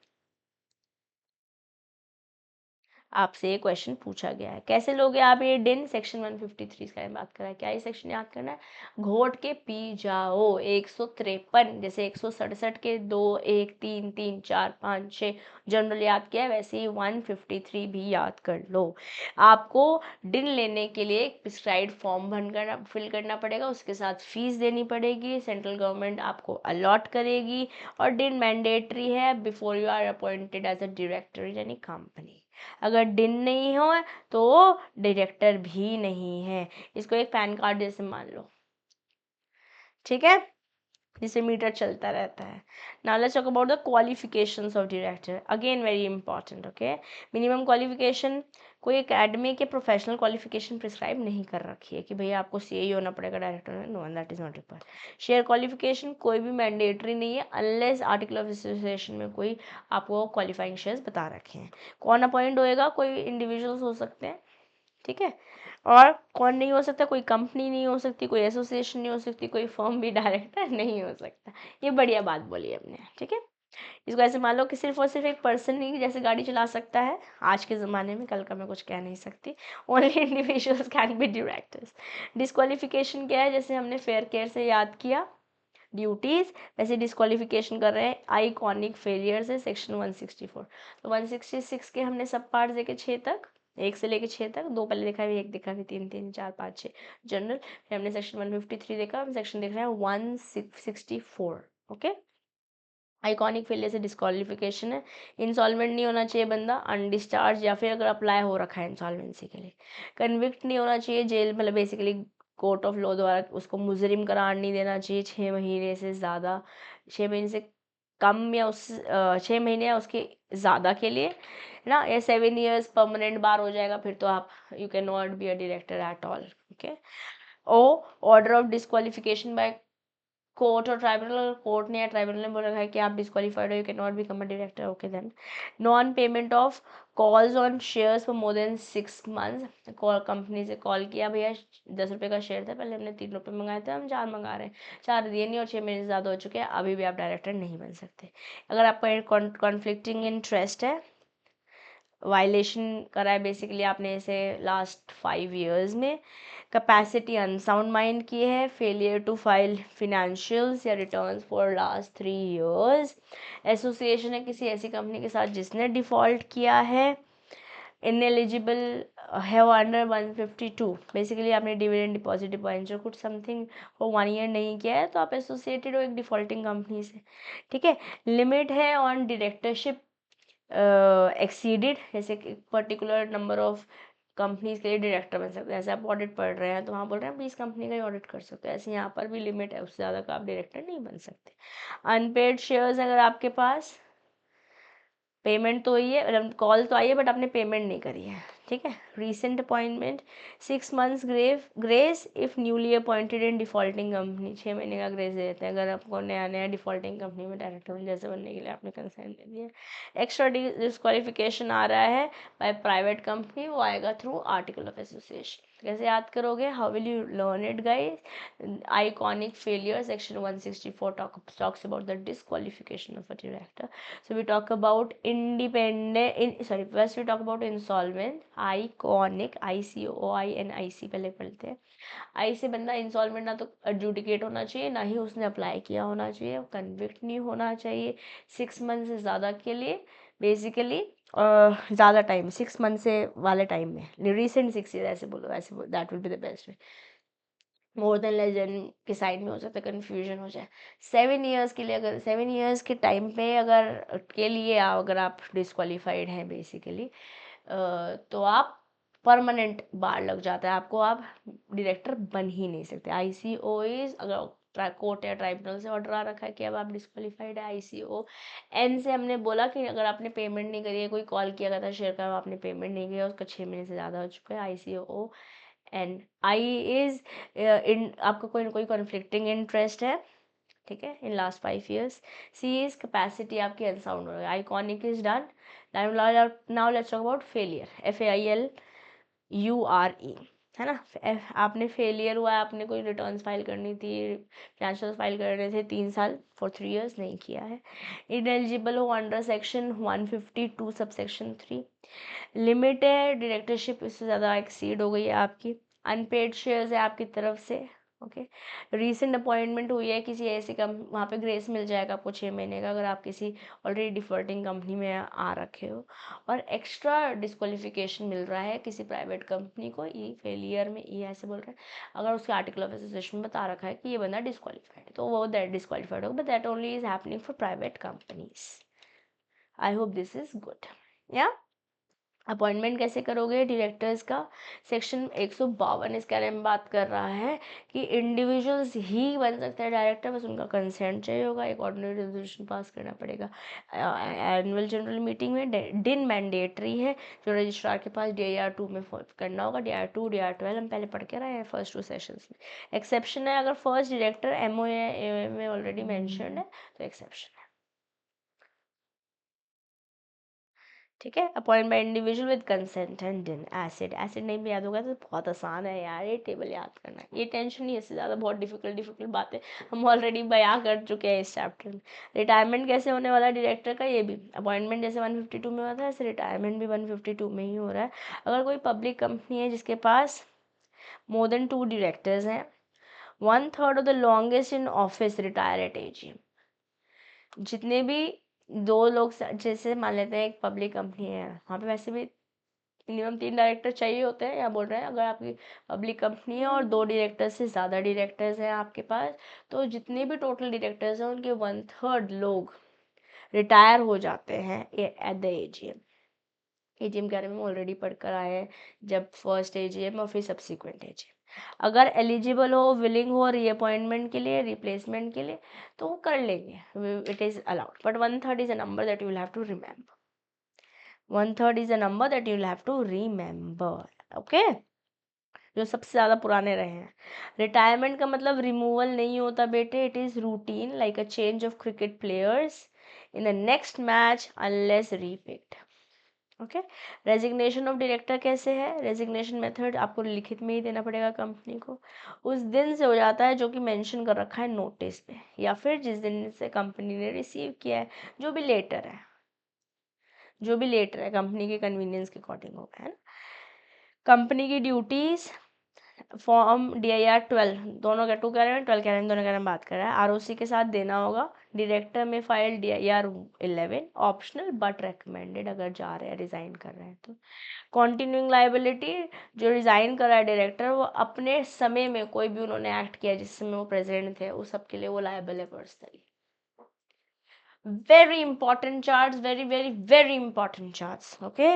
आपसे ये क्वेश्चन पूछा गया है। कैसे लोगे आप ये डिन, सेक्शन 153 इसके बारे में बात कर रहा है। क्या ये सेक्शन याद करना है? घोट के पी जाओ। 153 जैसे 167 के 2 1 3 3 4 5 6 जनरल याद किया है, वैसे ही 153 भी याद कर लो। आपको डिन लेने के लिए एक प्रिस्क्राइब्ड फॉर्म फिल करना पड़ेगा, उसके साथ फीस देनी पड़ेगी, सेंट्रल गवर्नमेंट आपको अलॉट करेगी, और डिन मैंडेटरी है before you are appointed as a director in any company. अगर डिन नहीं हो तो डायरेक्टर भी नहीं है। इसको एक पैन कार्ड जैसे मान लो, ठीक है, जिससे मीटर चलता रहता है। Now let's talk about the qualifications of director, again very important. Okay, minimum qualification, कोई एकेडमिक या प्रोफेशनल क्वालिफिकेशन प्रिस्क्राइब नहीं कर रखी है कि भैया आपको सीए ही होना पड़ेगा डायरेक्टर में, know that is not required. Share qualification कोई भी मैंडेटरी नहीं है अनलेस आर्टिकल ऑफ एसोसिएशन में कोई आपको क्वालिफाइंग शेयर्स बता रखे हैं। कौन अपॉइंट होएगा? कोई इंडिविजुअल्स हो सकते हैं, ठीक है। और कौन नहीं हो सकता? कोई कंपनी नहीं हो सकती, कोई एसोसिएशन नहीं हो सकती, कोई फर्म भी डायरेक्टर नहीं हो सकता। ये बढ़िया बात बोली हमने, ठीक है। इसको ऐसे मान लो कि सिर्फ और सिर्फ एक पर्सन ही जैसे गाड़ी चला सकता है आज के ज़माने में, कल का मैं कुछ कह नहीं सकती। Only individuals can be directors. Disqualification क्या है? जैसे हमने फेयर केयर से याद किया ड्यूटीज, वैसे डिस्क्वालिफिकेशन कर रहे हैं आइकॉनिक फेलियर से, सेक्शन 164। तो 166 के हमने सब पार्ट देखे 6 तक, 1 से लेके 6 तक, 2 पहले देखा है, 1 देखा है, 3 3 4 5 6 जनरल। फिर हमने सेक्शन 153 देखा, हम सेक्शन देख रहे हैं 164। ओके, आइकॉनिक फेलियर से डिस्क्वालिफिकेशन है। इंसॉल्वेंट नहीं होना चाहिए बंदा, अनडिस्चार्ज या फिर अगर अप्लाई हो रखा है इंसॉल्वेंसी के लिए। कन्विक्ट नहीं होना चाहिए, जेल मतलब बेसिकली कोर्ट ऑफ लॉ द्वारा उसको मुजरिम करार नहीं देना चाहिए 6 महीने से ज़्यादा, 6 महीने से कम या उस 6 महीने या उसके ज़्यादा के लिए, है ना, या 7 ईयर्स परमानेंट बार हो जाएगा, फिर तो आप you can not be a director at all. Okay, ओ order of disqualification by court और ट्राइब्यूनल, कोर्ट ने या ट्राइब्यूनल ने बोल रखा है कि आप डिस्क्वालीफाइड हो, you can not become a director. Okay then, non payment of calls on shares for more than 6 months. Call company से कॉल किया, भैया 10 रुपये का शेयर था, पहले हमने 3 रुपये मंगाए थे, हम 4 मंगा रहे हैं, 4 दिए नहीं और 6 महीने से ज़्यादा हो चुके हैं, अभी भी आप डायरेक्टर नहीं बन सकते। अगर आपका कॉन्फ्लिक्टिंग इंटरेस्ट है, वायलेशन करा है बेसिकली आपने इसे लास्ट 5 ईयर्स में, कैपेसिटी अनसाउंड माइंड की है, फेलियर टू फाइल फिनेंशियल्स या returns for last 3 years, association है किसी ऐसी कंपनी के साथ जिसने डिफ़ॉल्ट किया है, इनएलिजिबल है वो अंडर 152, बेसिकली आपने डिविडेंड डिपॉजिट डिपॉजिटर कुछ समथिंग वो 1 ईयर नहीं किया है तो आप एसोसिएटेड हो एक डिफ़ॉल्टिंग कंपनी से, ठीक है। लिमिट है ऑन डायरेक्टरशिप एक्सीडेड, जैसे कि पर्टिकुलर नंबर ऑफ कंपनीज के लिए डायरेक्टर बन सकते हैं, जैसे आप ऑडिट पढ़ रहे हैं तो वहाँ बोल रहे हैं आप 20 कंपनी का ही ऑडिट कर सकते हैं, ऐसे यहाँ पर भी लिमिट है, उससे ज़्यादा का आप डायरेक्टर नहीं बन सकते। अनपेड शेयर्स अगर आपके पास, पेमेंट तो हुई है, मतलब कॉल तो आई है बट आपने पेमेंट नहीं करी है, ठीक है। Recent appointment, 6 months grace if newly appointed in defaulting company, 6 महीने का ग्रेस देते हैं अगर आपको नया नया डिफॉल्टिंग कंपनी में डायरेक्टर जैसे बनने के लिए आपने कंसेंट दे दिया। एक्स्ट्रा डिस्क्वालिफिकेशन आ रहा है बाय प्राइवेट कंपनी, वो आएगा थ्रू आर्टिकल ऑफ एसोसिएशन। कैसे याद करोगे? How will you learn it guys? Iconic failure, section 164 talks about the disqualification of a director. So we talk about first we talk about insolvent, iconic, ICOINIC पहले पढ़ते हैं। आई से बंदा insolvent ना तो एडजुडिकेट होना चाहिए, ना ही उसने अप्लाई किया होना चाहिए, कन्विक्ट नहीं होना चाहिए 6 मंथ से ज़्यादा के लिए, बेसिकली ज़्यादा टाइम 6 मंथ से वाले टाइम में, रिसेंट 6 ईयर ऐसे बोलो, ऐसे that will be the best way. More than less than के साइड में हो सकता है कन्फ्यूजन हो जाए। 7 ईयर्स के लिए, अगर 7 ईयर्स के टाइम पे अगर के लिए अगर आप डिस्क्वालीफाइड हैं बेसिकली, तो आप परमानेंट बार लग जाता है आपको, आप डायरेक्टर बन ही नहीं सकते। ICO इज, अगर कोर्ट या ट्राइब्यूनल से ऑर्डर आ रखा है कि अब आप डिस्क्वालीफाइड है, ICO। एन से हमने बोला कि अगर आपने पेमेंट नहीं करी है, कोई कॉल किया गया था शेयर का, आपने पेमेंट नहीं किया, उसका 6 महीने से ज़्यादा हो चुका है, ICO। And I is in, आपका कोई ना कोई कॉन्फ्लिक्टिंग इंटरेस्ट है, ठीक है, in last 5 years. C is capacity आपकी अनसाउंड हो रही है, iconic is done. Now let's talk about failure, FAILURE। है ना। आपने फेलियर हुआ है, आपने कोई रिटर्न्स फाइल करनी थी, फाइनेंशियल फाइल करने थे 3 साल, फॉर 3 years नहीं किया है, इनएलिजिबल हो under section 152 sub section 3, limit है डायरेक्टरशिप इससे ज़्यादा एक्सीड हो गई है आपकी, अनपेड शेयर्स है आपकी तरफ से, ओके, रीसेंट अपॉइंटमेंट हुई है किसी ऐसी वहाँ पे ग्रेस मिल जाएगा आपको 6 महीने का अगर आप किसी ऑलरेडी डिफॉल्टिंग कंपनी में आ रखे हो, और एक्स्ट्रा डिस्क्वालिफिकेशन मिल रहा है किसी प्राइवेट कंपनी को, ई फेलियर में, ई ऐसे बोल रहे हैं, अगर उसके आर्टिकल ऑफ एसोसिएशन में बता रखा है कि ये बंदा डिस्क्वालीफाइड है तो वो दैट डिस्क्वालीफाइड होगा, but that only is happening for private companies. I hope this is good. या अपॉइंटमेंट कैसे करोगे डायरेक्टर्स का, सेक्शन 152 इसके बारे में बात कर रहा है कि इंडिविजुअल्स ही बन सकते हैं डायरेक्टर, बस उनका कंसेंट चाहिए होगा, एक ऑर्डिनरी रेजोल्यूशन पास करना पड़ेगा एनुअल जनरल मीटिंग में, डिन मैंडेटरी है, जो रजिस्ट्रार के पास DIR 2 में करना होगा, DIR 2 DIR 12 हम पहले पढ़ के रहे हैं फर्स्ट 2 सेशंस में। एक्सेप्शन है अगर फर्स्ट डायरेक्टर MOA में ऑलरेडी मैंशनड है तो एक्सेप्शन है, ठीक है। Appoint by individual with consent and DIN, acid, acid नहीं भी याद होगा तो बहुत आसान है यार ये टेबल याद करना, ये टेंशन नहीं है, इससे ज़्यादा बहुत डिफिकल्ट बातें हम ऑलरेडी बयां कर चुके हैं इस चैप्टर में। रिटायरमेंट कैसे होने वाला है डायरेक्टर का, ये भी अपॉइंटमेंट जैसे 152 में हुआ था ऐसे रिटायरमेंट भी 152 में ही हो रहा है। अगर कोई पब्लिक कंपनी है जिसके पास मोर देन 2 डायरेक्टर्स हैं, 1/3 of the longest in office retire at AGM, जितने भी 2 लोग जैसे मान लेते हैं एक पब्लिक कंपनी है, वहाँ पे वैसे भी मिनिमम 3 डायरेक्टर चाहिए होते हैं, या बोल रहे हैं अगर आपकी पब्लिक कंपनी है और 2 डायरेक्टर से ज़्यादा डायरेक्टर्स हैं आपके पास, तो जितने भी टोटल डायरेक्टर्स हैं उनके 1/3 लोग रिटायर हो जाते हैं एट द AGM। AGM के बारे में ऑलरेडी पढ़कर आए हैं, जब फर्स्ट AGM और फिर सब्सिक्वेंट AGM। अगर एलिजिबल हो, विलिंग हो रीअपॉइंटमेंट के लिए, रिप्लेसमेंट के लिए, तो वो कर लेंगे, it is allowed, but 1/3 is a number that you will have to remember, 1/3 is a number that you'll have to remember, okay, जो सबसे ज़्यादा पुराने रहे हैं। रिटायरमेंट का मतलब रिमूवल नहीं होता बेटे, it is routine like a change of cricket players in the next match unless repicked, okay. Resignation of director कैसे है, रेजिग्नेशन मेथड आपको लिखित में ही देना पड़ेगा कंपनी को, उस दिन से हो जाता है जो कि मेंशन कर रखा है नोटिस पे, या फिर जिस दिन से कंपनी ने रिसीव किया है, जो भी लेटर है, जो भी लेटर है कंपनी के कन्वीनियंस के अकॉर्डिंग होगा, है ना। कंपनी की ड्यूटीज, फॉर्म DIR 12 दोनों का 2 कह रहे हैं 12 कह रहे हैं, दोनों कह रहे हैं, बात कर रहा है, ROC के साथ देना होगा, डायरेक्टर में file DIR 11 optional but recommended अगर जा रहे हैं रिजाइन कर रहे हैं तो। कॉन्टिन्यूइंग लाइबिलिटी, जो रिजाइन कर रहा है डायरेक्टर वो अपने समय में कोई भी उन्होंने एक्ट किया जिस समय वो प्रेसिडेंट थे उस सब के लिए वो लाइबल है personally. very important charts, very important charts, okay।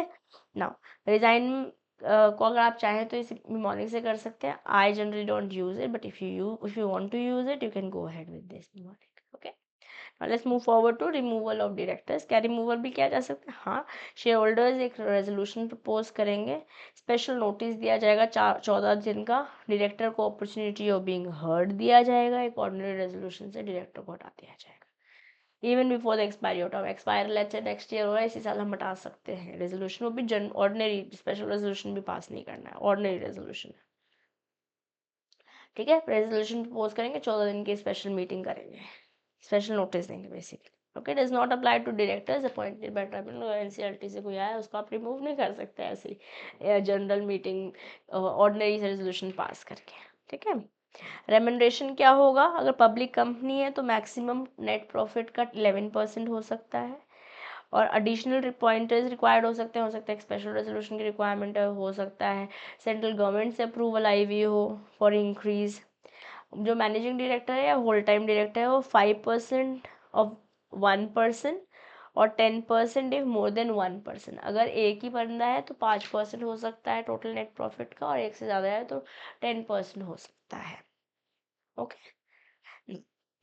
now resign को अगर आप चाहें तो इस mnemonic से कर सकते हैं, I generally don't use it, but if you want to use it you can go ahead with this mnemonic, okay। now let's move forward to removal of directors। क्या रिमूवल भी किया जा सकता है, हाँ, शेयर होल्डर्स एक resolution propose करेंगे, special notice दिया जाएगा 14 दिन का, डायरेक्टर को अपॉर्चुनिटी ऑफ बीइंग हर्ड दिया जाएगा, एक ऑर्डिनरी रेजोल्यूशन से डायरेक्टर को हटा दिया जाएगा, even before the expiry of expire let's say next year हो रहा है इसी साल हम हटा सकते हैं रेजोल्यूशन, वो भी ऑर्डिनरी, स्पेशल रेजोल्यूशन भी पास नहीं करना है, ऑर्डिनरी रेजोल्यूशन, ठीक है। रेजोल्यूशन प्रपोज करेंगे, 14 दिन की स्पेशल मीटिंग करेंगे, स्पेशल नोटिस देंगे basically, okay. Does not apply to directors appointed by tribunal, NCLT से कोई आया उसको आप रिमूव नहीं कर सकते ऐसे general meeting ordinary resolution pass करके, ठीक है। रेमुनरेशन क्या होगा, अगर पब्लिक कंपनी है तो मैक्सिमम नेट प्रॉफिट का 11% हो सकता है, और एडिशनल पॉइंटर्स रिक्वायर्ड हो सकता है स्पेशल रेजोल्यूशन की रिक्वायरमेंट हो सकता है, सेंट्रल गवर्नमेंट से अप्रूवल आई हुई हो फॉर इंक्रीज, जो मैनेजिंग डायरेक्टर है या होल टाइम डायरेक्टर है वो 5% ऑफ 1% और 10% इफ मोर देन 1%, अगर एक ही बंदा है तो 5% हो सकता है टोटल नेट प्रॉफिट का, और एक से ज़्यादा है तो 10% हो सकता है, ओके।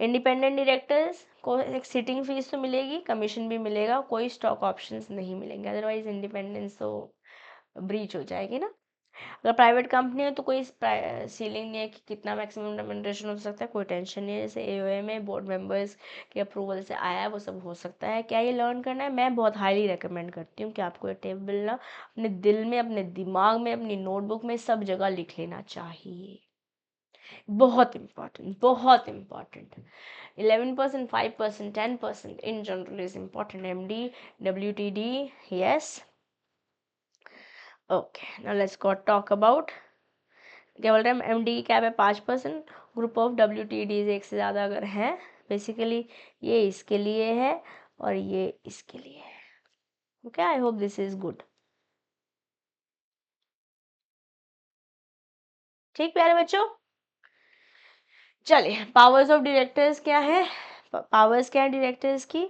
इंडिपेंडेंट डायरेक्टर्स को एक सिटिंग फीस तो मिलेगी, कमीशन भी मिलेगा, कोई स्टॉक ऑप्शंस नहीं मिलेंगे, अदरवाइज इंडिपेंडेंस तो ब्रीच हो जाएगी ना। अगर प्राइवेट कंपनी है तो कोई सीलिंग नहीं है कि कितना मैक्सिमम रेम्यूनरेशन हो सकता है, कोई टेंशन नहीं है। जैसे एओए में बोर्ड मेंबर्स के अप्रूवल से आया है वो सब हो सकता है। क्या ये लर्न करना है? मैं बहुत हाईली रिकमेंड करती हूँ कि आपको ये टेबल ना अपने दिल में, अपने दिमाग में, अपनी नोटबुक में सब जगह लिख लेना चाहिए। बहुत इंपॉर्टेंट, बहुत important. 11%, 5%, 10% in general is important. MD, WTD, yes. Okay, now let's go talk about, क्या बोल रहे हैं, एमडी की कैप है 5%, ग्रुप ऑफ WTDs एक से ज़्यादा अगर हैं, बेसिकली ये इसके लिए है और ये इसके लिए है। Okay, I hope this is good. ठीक प्यारे बच्चों, चलिए पावर्स ऑफ डायरेक्टर्स क्या है? पावर्स क्या है डायरेक्टर्स की?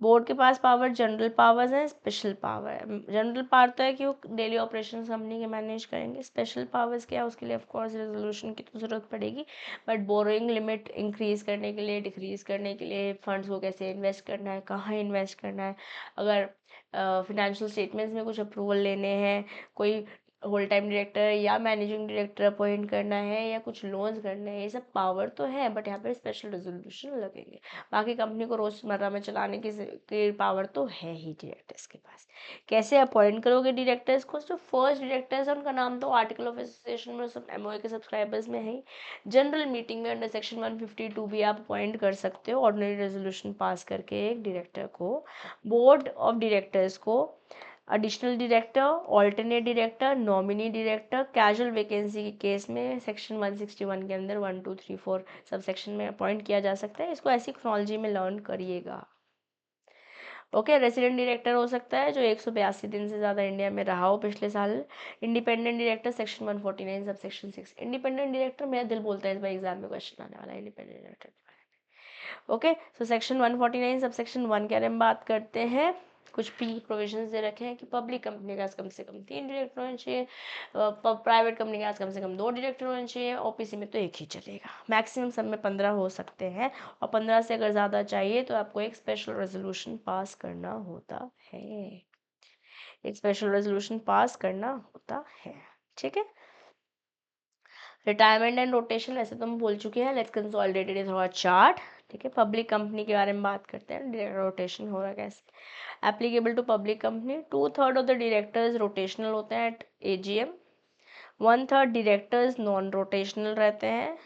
बोर्ड के पास पावर जनरल पावर्स है, स्पेशल पावर है। जनरल पावर तो है कि वो डेली ऑपरेशन कंपनी के मैनेज करेंगे। स्पेशल पावर्स क्या है? उसके लिए ऑफ कोर्स रेजोल्यूशन की तो ज़रूरत पड़ेगी, बट बोरोइंग लिमिट इंक्रीज करने के लिए, डिक्रीज करने के लिए, फंड्स को कैसे इन्वेस्ट करना है, कहाँ इन्वेस्ट करना है, अगर फिनेंशियल स्टेटमेंट्स में कुछ अप्रूवल लेने हैं, कोई होल टाइम डायरेक्टर या मैनेजिंग डायरेक्टर अपॉइंट करना है, या कुछ लोन्स करने हैं, ये सब पावर तो है, बट यहाँ पर स्पेशल रेजोल्यूशन लगेंगे। बाकी कंपनी को रोजमर्रा में चलाने की पावर तो है ही डायरेक्टर्स के पास। कैसे अपॉइंट करोगे डायरेक्टर्स को? जो फर्स्ट डायरेक्टर्स है उनका नाम तो आर्टिकल ऑफ एसोसिएशन में, सब एमओए के सब्सक्राइबर्स में है ही। जनरल मीटिंग में अंडर सेक्शन 152 भी आप अपॉइंट कर सकते हो ऑर्डिनरी रेजोल्यूशन पास करके एक डायरेक्टर को। बोर्ड ऑफ डायरेक्टर्स को additional director, alternate director, nominee director, casual vacancy के केस में सेक्शन 161 के अंदर 1 2 3 4 सब सेक्शन में अपॉइंट किया जा सकता है। इसको ऐसी क्रोनोलॉजी में लर्न करिएगा। ओके, रेसिडेंट डायरेक्टर हो सकता है जो 182 दिन से ज़्यादा इंडिया में रहा हो पिछले साल। Independent director section 149 sub section 6। Independent director, मेरा दिल बोलता है इस बार एग्जाम में क्वेश्चन आने वाला है independent director. Okay, so section 149 sub section 1 के बारे में बात करते हैं। कुछ पी प्रोविजंस दे रखे हैं कि पब्लिक कंपनी के पास कम से कम 3 डायरेक्टर होने चाहिए, प्राइवेट कंपनी के पास कम से कम 2 डायरेक्टर होने चाहिए, ओपीसी में तो एक ही चलेगा। मैक्सिमम सब में 15 हो सकते हैं, और 15 से अगर ज़्यादा चाहिए तो आपको एक स्पेशल रेजोल्यूशन पास करना होता है। एक स्पेशल रेजोल्यूशन पास करना होता है, ठीक है। रिटायरमेंट एंड रोटेशन वैसे तो हम बोल चुके हैं, लेट्स कंसोलिडेट इट थोड़ा चार्ट। ठीक है, पब्लिक कंपनी के बारे में बात करते हैं, रोटेशन हो रहा है कैसे। Applicable to public company, 2/3 of the directors rotational होते हैं at AGM, 1/3 directors non rotational रहते हैं।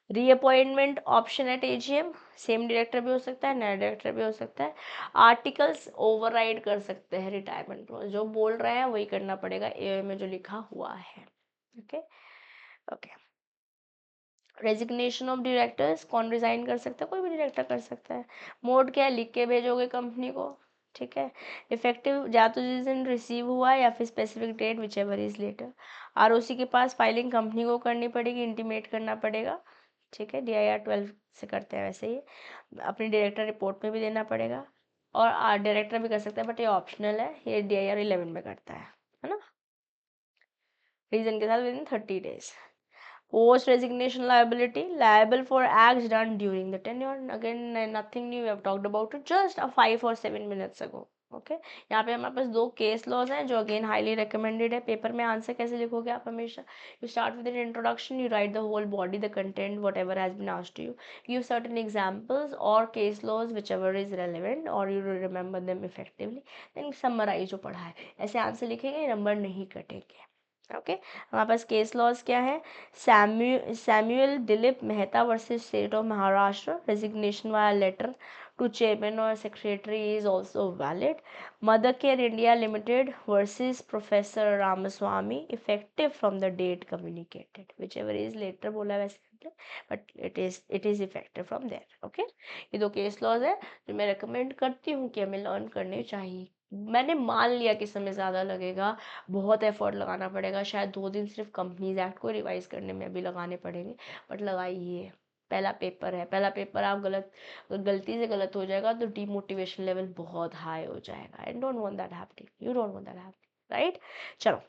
Reappointment option at AGM, same director भी हो सकता है, नया डायरेक्टर भी हो सकता है। आर्टिकल्स ओवरराइड कर सकते हैं रिटायरमेंट क्लॉज, जो बोल रहे हैं वही करना पड़ेगा एओए में जो लिखा हुआ है। Okay okay, resignation of directors, कौन रिजाइन कर सकता है? कोई भी डायरेक्टर कर सकता है। मोड क्या है? लिख के भेजोगे कंपनी को, ठीक है। इफेक्टिव या तो जिस दिन रिसीव हुआ है या फिर specific date whichever is later. ROC के पास फाइलिंग कंपनी को करनी पड़ेगी, इंटीमेट करना पड़ेगा, ठीक है। DIR 12 से करते हैं वैसे ही, अपनी डायरेक्टर रिपोर्ट में भी देना पड़ेगा। और डायरेक्टर भी कर सकता है, बट ये ऑप्शनल है, ये DIR 11 में करता है ना, रीजन के साथ with in 30 days। Post resignation liability, liable for acts done during the tenure. Again, nothing new, we have talked about it just 5 or 7 minutes ago. Okay, यहाँ पे हमारे पास 2 केस लॉज हैं जो अगेन हाईली रिकमेंडेड है। Paper में answer कैसे लिखोगे आप? हमेशा you start with an introduction, you write the whole body, the content, whatever has been asked you, give certain examples और case laws whichever is relevant और you remember them effectively, then summarise जो पढ़ा है। ऐसे answer लिखेंगे, number नहीं कटेंगे। Okay, हमारे पास केस लॉज क्या है? Samuel Dilip Mehta versus state of Maharashtra, resignation via letter to chairman और secretary is also valid. Mother Care India Limited versus professor Ramaswami, effective from the date communicated, whichever is later बोला है वैसे, but it is effective from there. Okay, ये 2 case laws है जो मैं recommend करती हूँ कि हमें लर्न करने चाहिए। मैंने मान लिया कि समय ज़्यादा लगेगा, बहुत एफर्ट लगाना पड़ेगा, शायद 2 दिन सिर्फ कंपनीज एक्ट को रिवाइज करने में भी लगाने पड़ेंगे, बट लगाइए। पहला पेपर है, पहला पेपर आप गलती से गलत हो जाएगा तो डीमोटिवेशन लेवल बहुत हाई हो जाएगा। I don't want that happening, you don't want that happening, right. चलो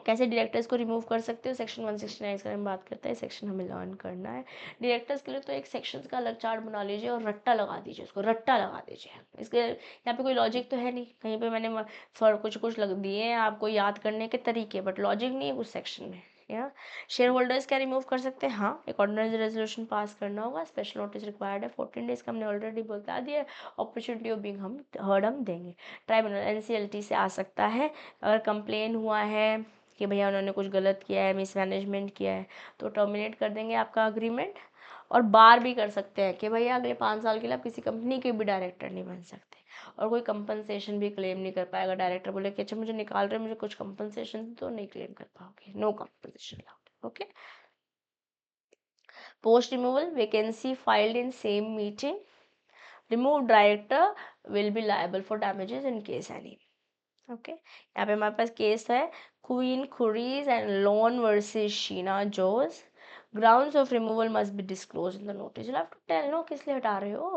कैसे डायरेक्टर्स को रिमूव कर सकते हो, सेक्शन 169 के बारे में बात करते हैं। सेक्शन हमें लर्न करना है। डायरेक्टर्स के लिए तो एक सेक्शन का अलग चार्ट बना लीजिए और रट्टा लगा दीजिए, उसको रट्टा लगा दीजिए। इसके यहाँ पे कोई लॉजिक तो है नहीं, कहीं पे मैंने फॉर कुछ लग दिए हैं आपको याद करने के तरीके, बट लॉजिक नहीं है उस सेक्शन में। या शेयर होल्डर्स क्या रिमूव कर सकते हैं, हाँ एक ऑर्डिनरी रेजोल्यूशन पास करना होगा, स्पेशल नोटिस रिक्वायर्ड है 14 डेज का हमने ऑलरेडी बता दिया। अपॉर्चुनिटी ऑफ बीइंग हम हर्ड हम देंगे। ट्राइब्यूनल एनसीएलटी से आ सकता है, अगर कंप्लेन हुआ है कि भैया उन्होंने कुछ गलत किया है, मिसमैनेजमेंट किया है, तो टर्मिनेट कर देंगे आपका अग्रीमेंट। और बार भी कर सकते हैं कि भैया अगले 5 साल के लिए आप किसी कंपनी के भी डायरेक्टर नहीं बन सकते, और कोई कंपनसेशन भी क्लेम नहीं कर पाएगा। डायरेक्टर बोले कि अच्छा मुझे निकाल रहे, मुझे कुछ कंपनसेशन, तो नहीं क्लेम कर पाओगे, no compensation allowed. Okay. Post removal vacancy filled in same meeting, remove director will be liable for damages in case any. Okay, यहाँ पे हमारे पास केस है क्वीन खुरीज and loan versus Sheena Jose. Grounds of removal must be disclose in the notice. You have to tell नो किस लिए हटा रहे हो।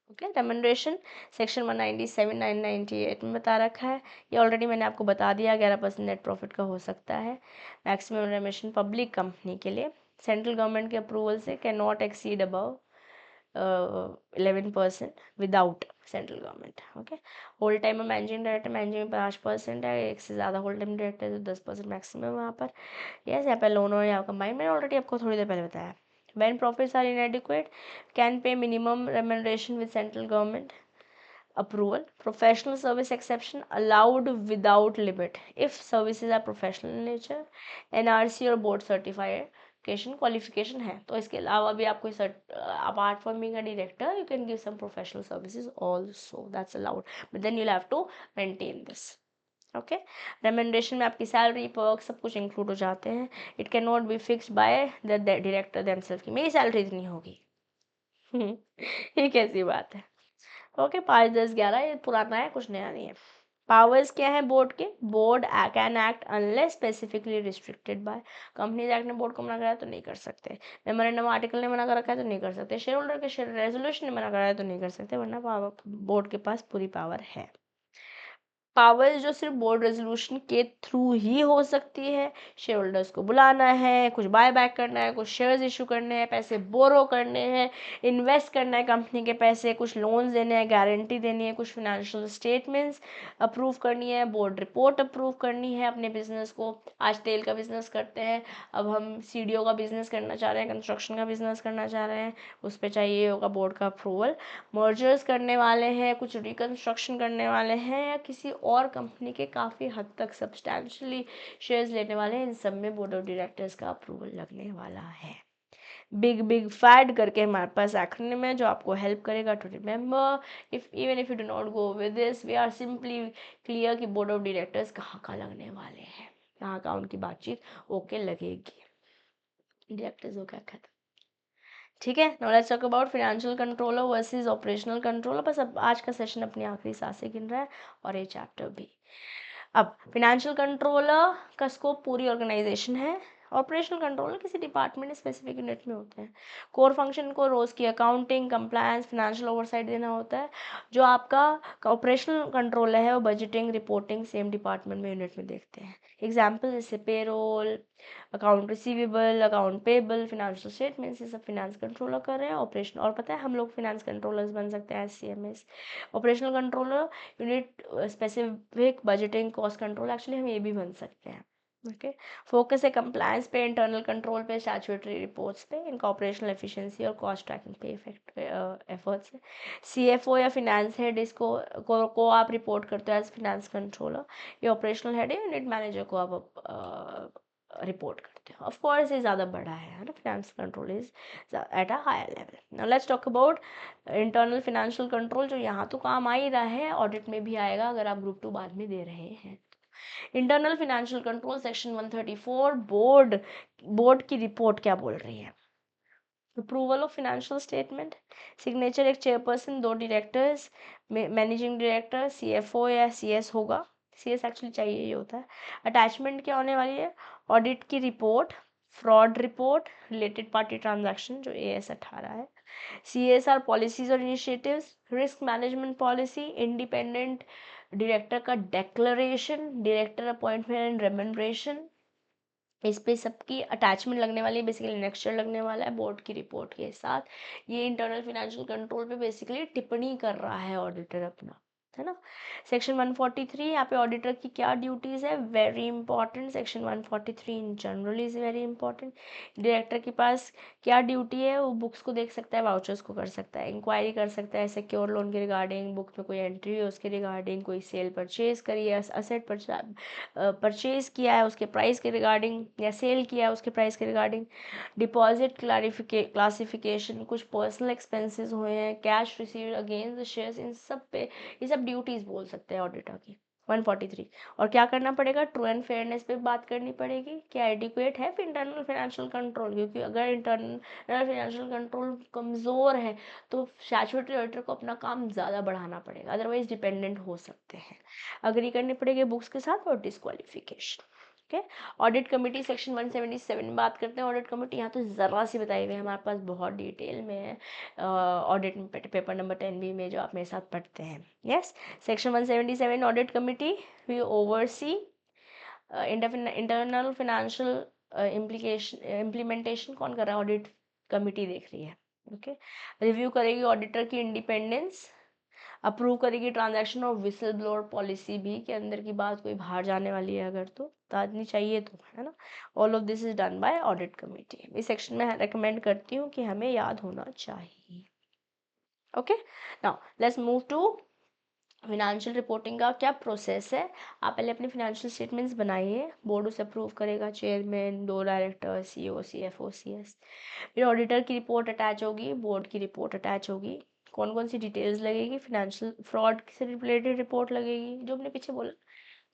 ओके, रेमंडरेशन सेक्शन 197 998 में बता रखा है, ये ऑलरेडी मैंने आपको बता दिया। 11% नेट प्रॉफिट का हो सकता है। मैक्सिमम रेमिशन पब्लिक कंपनी के लिए सेंट्रल गवर्नमेंट के अप्रूवल से can not exceed above 11% without central government. Okay, whole time में मैनेजिंग डायरेक्टर, मैनेजिंग 5% है, एक से ज़्यादा होल टाइम डायरेक्टर तो 10% मैक्सिमम वहाँ पर। यस, यहाँ पर लोन और यहाँ कंबाइन मैंने ऑलरेडी आपको थोड़ी देर पहले बताया। When profits are inadequate, can pay minimum remuneration with central government approval. Professional service exception allowed without limit if services are professional in nature, NRC और board certification qualification है। तो इसके अलावा भी आप कोई apart from being a director, you can give some professional services also, that's allowed, but then you'll have to maintain this. Okay, remuneration में आपकी सैलरी पर्क सब कुछ इंक्लूड हो जाते हैं। It can not be fixed by the director themselves की मेरी salary इतनी होगी। ये कैसी बात है। ओके, 5, 10, 11 ये पुराना है, कुछ नया नहीं है। पावर्स क्या है बोर्ड के, board can act unless specifically restricted by. Companies act ने बोर्ड को मना कराया तो नहीं कर सकते, मेमोरेंडम आर्टिकल ने मना कर रखा है तो नहीं कर सकते, शेयर होल्डर के रेजोल्यूशन ने मना कराया तो नहीं कर सकते, वरना बोर्ड के पास पूरी पावर है। पावर जो सिर्फ बोर्ड रेजोल्यूशन के थ्रू ही हो सकती है। शेयर होल्डर्स को बुलाना है, कुछ बाय बैक करना है, कुछ शेयर्स इशू करने हैं, पैसे बोरो करने हैं, इन्वेस्ट करना है कंपनी के पैसे, कुछ लोन्स देने हैं, गारंटी देनी है, कुछ फाइनेंशियल स्टेटमेंट्स अप्रूव करनी है, बोर्ड रिपोर्ट अप्रूव करनी है अपने बिजनेस को। आज तेल का बिजनेस करते हैं, अब हम सीडीओ का बिजनेस करना चाह रहे हैं, कंस्ट्रक्शन का बिजनेस करना चाह रहे हैं, उस पर चाहिए होगा बोर्ड का अप्रूवल। मर्जर्स करने वाले हैं, कुछ रिकन्स्ट्रक्शन करने वाले हैं, या किसी और कंपनी के काफ़ी हद तक सब्सटैंशियली शेयर्स लेने वाले हैं, इन सब में बोर्ड ऑफ डायरेक्टर्स का अप्रूवल लगने वाला है। बिग फैट करके हमारे पास एक्रोनिम है जो आपको हेल्प करेगा to remember. Even if you do not go with this, we are simply clear कि बोर्ड ऑफ डायरेक्टर्स कहाँ लगने वाले हैं, कहाँ उनकी बातचीत ओके लगेगी। डायरेक्टर्स हो क्या खत्म, ठीक है। Now let's talk about financial controller versus operational controller. बस अब आज का सेशन अपनी आखिरी सांसें गिन रहा है और ये चैप्टर भी। अब फाइनेंशियल कंट्रोलर का स्कोप पूरी ऑर्गेनाइजेशन है, ऑपरेशनल कंट्रोलर किसी डिपार्टमेंट स्पेसिफिक यूनिट में होते हैं। कोर फंक्शन को रोज की अकाउंटिंग, कंप्लायंस, फाइनेंशियल ओवरसाइट देना होता है। जो आपका ऑपरेशनल कंट्रोलर है वो बजटिंग, रिपोर्टिंग सेम डिपार्टमेंट में यूनिट में देखते हैं। एग्जाम्पल जैसे payroll, account receivable, account payable, financial statements, ये सब फाइनेंस कंट्रोलर कर रहे हैं। ऑपरेशन और पता है हम लोग फाइनेंस कंट्रोलर्स बन सकते हैं SCMS। Operational controller unit specific budgeting, cost control, actually हम ये भी बन सकते हैं। ओके, फोकस है कंप्लायंस पे, इंटरनल कंट्रोल पे, स्टैट्यूटरी रिपोर्ट्स पे, इनका ऑपरेशनल एफिशिएंसी और कॉस्ट ट्रैकिंग पे इफेक्ट एफर्ट्स है। CFO या फिनेंस हेड इसको को आप रिपोर्ट करते हो एज फाइनेंस कंट्रोलर। ये ऑपरेशनल हेड है, यूनिट मैनेजर को आप रिपोर्ट करते हो। ऑफ कोर्स ये ज़्यादा बड़ा है ना, finance control is at a higher level. Now let's talk about internal financial control, जो यहाँ तो काम आ ही रहा है, ऑडिट में भी आएगा अगर आप ग्रुप 2 बाद में दे रहे हैं। Internal financial control section 134, board की रिपोर्ट क्या बोल रही है। Approval of financial statement, signature एक chairperson, 2 directors, managing director, CFO या CS होगा, CS एक्चुअली चाहिए ही होता है। अटैचमेंट क्या होने वाली है, ऑडिट की report, fraud report, related party transaction जो AS 18 है, CSR पॉलिसीज और initiatives, risk management policy, independent director का declaration, director appointment and remuneration, इस पे सबकी अटैचमेंट लगने वाली है, बेसिकली नेक्स्चर लगने वाला है बोर्ड की रिपोर्ट के साथ। ये इंटरनल फाइनेंशियल कंट्रोल पे बेसिकली टिप्पणी कर रहा है ऑडिटर अपना, है ना। सेक्शन 143, यहाँ पे ऑडिटर की क्या ड्यूटीज है, very important. Section 143 in general is very important. Director के पास क्या ड्यूटी है, वो बुक्स को देख सकता है, वाउचर्स को कर सकता है, इंक्वायरी कर सकता है सिक्योर लोन के रिगार्डिंग, बुक में कोई एंट्री है उसके रिगार्डिंग, कोई सेल परचेज करी है, असेट परचेज किया है उसके प्राइस के रिगार्डिंग, या सेल किया है उसके प्राइस के रिगार्डिंग, डिपॉजिट क्लासिफिकेशन, कुछ पर्सनल एक्सपेंसेस हुए हैं, cash received against the shares, इन सब पे ये सब ड्यूटीज बोल सकते हैं ऑडिटर की। 143। और क्या करना पड़ेगा, ट्रू एंड फेयरनेस पे बात करनी पड़ेगी, क्या एडिक्वेट है इंटरनल फाइनेंशियल कंट्रोल, क्योंकि अगर इंटरनल फाइनेंशियल कंट्रोल कमज़ोर है तो स्टैट्यूटरी ऑडिटर को अपना काम ज़्यादा बढ़ाना पड़ेगा, अदरवाइज डिपेंडेंट हो सकते हैं। अग्री करनी पड़ेगी बुक्स के साथ, और disqualification. Okay, audit committee section 177 में बात करते हैं। ऑडिट कमेटी यहाँ तो ज़रा सी बताई हुई है, हमारे पास बहुत डिटेल में है ऑडिट पेपर नंबर 10B में, जो आप मेरे साथ पढ़ते हैं। Yes, section 177 audit committee we oversee internal financial implementation कौन कर रहा है, ऑडिट कमेटी देख रही है। ओके, रिव्यू करेगी ऑडिटर की इंडिपेंडेंस, अप्रूव करेगी ट्रांजैक्शन और विसल ब्लोअर पॉलिसी भी, के अंदर की बात कोई बाहर जाने वाली है अगर तो आदमी चाहिए तो, है ना। All of this is done by audit committee. इस सेक्शन में रेकमेंड करती हूँ कि हमें याद होना चाहिए। Okay, now let's move to financial reporting का क्या प्रोसेस है। आप पहले अपने फिनेंशियल स्टेटमेंट्स बनाइए, बोर्ड उसे अप्रूव करेगा, chairman, 2 director, CEO, CFO, CS। फिर ऑडिटर की रिपोर्ट अटैच होगी, बोर्ड की रिपोर्ट अटैच होगी। कौन कौन सी डिटेल्स लगेगी, फिनेंशियल फ्रॉड से रिलेटेड रिपोर्ट लगेगी, जो हमने पीछे बोला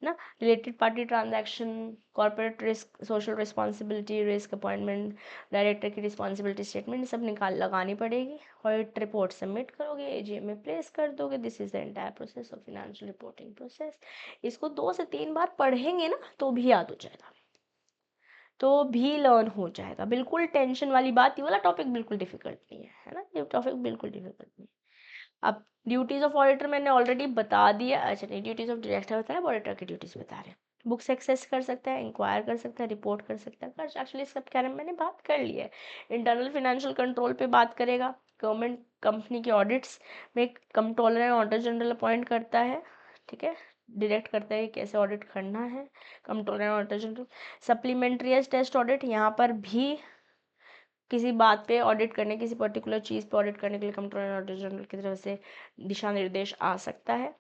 ना, related party transaction, corporate risk, social responsibility risk, appointment, director की रिस्पॉन्सिबिलिटी स्टेटमेंट, सब निकाल लगानी पड़ेगी। ऑडिट रिपोर्ट सबमिट करोगे, AGM में प्लेस कर दोगे। This is the entire process of financial reporting process. इसको 2 से 3 बार पढ़ेंगे ना तो भी याद हो जाएगा, तो भी लर्न हो जाएगा। बिल्कुल टेंशन वाली बात, ये वाला टॉपिक बिल्कुल डिफिकल्ट नहीं है ना, ये टॉपिक बिल्कुल डिफिकल्ट नहीं है। अब ड्यूटीज ऑफ ऑडिटर मैंने ऑलरेडी बता दिया, अच्छा नहीं, ड्यूटीज ऑफ डायरेक्टर बताया, ऑडिटर की ड्यूटीज बता रहे हैं। बुक्स एक्सेस कर सकता है, इंक्वायर कर सकता है, रिपोर्ट कर सकता है, एक्चुअली सब कह रहे हैं, मैंने बात कर ली है। इंटरनल फाइनेंशियल कंट्रोल पे बात करेगा, गवर्नमेंट कंपनी के ऑडिट्स में controller and auditor general appoint करता है, ठीक है, डायरेक्ट करता है कैसे ऑडिट करना है, controller and auditor general. Supplementary test audit, यहाँ पर भी किसी बात पे ऑडिट करने, किसी पर्टिकुलर चीज़ पे ऑडिट करने के लिए कंट्रोलर ऑडिटर जनरल की तरफ से दिशा निर्देश आ सकता है।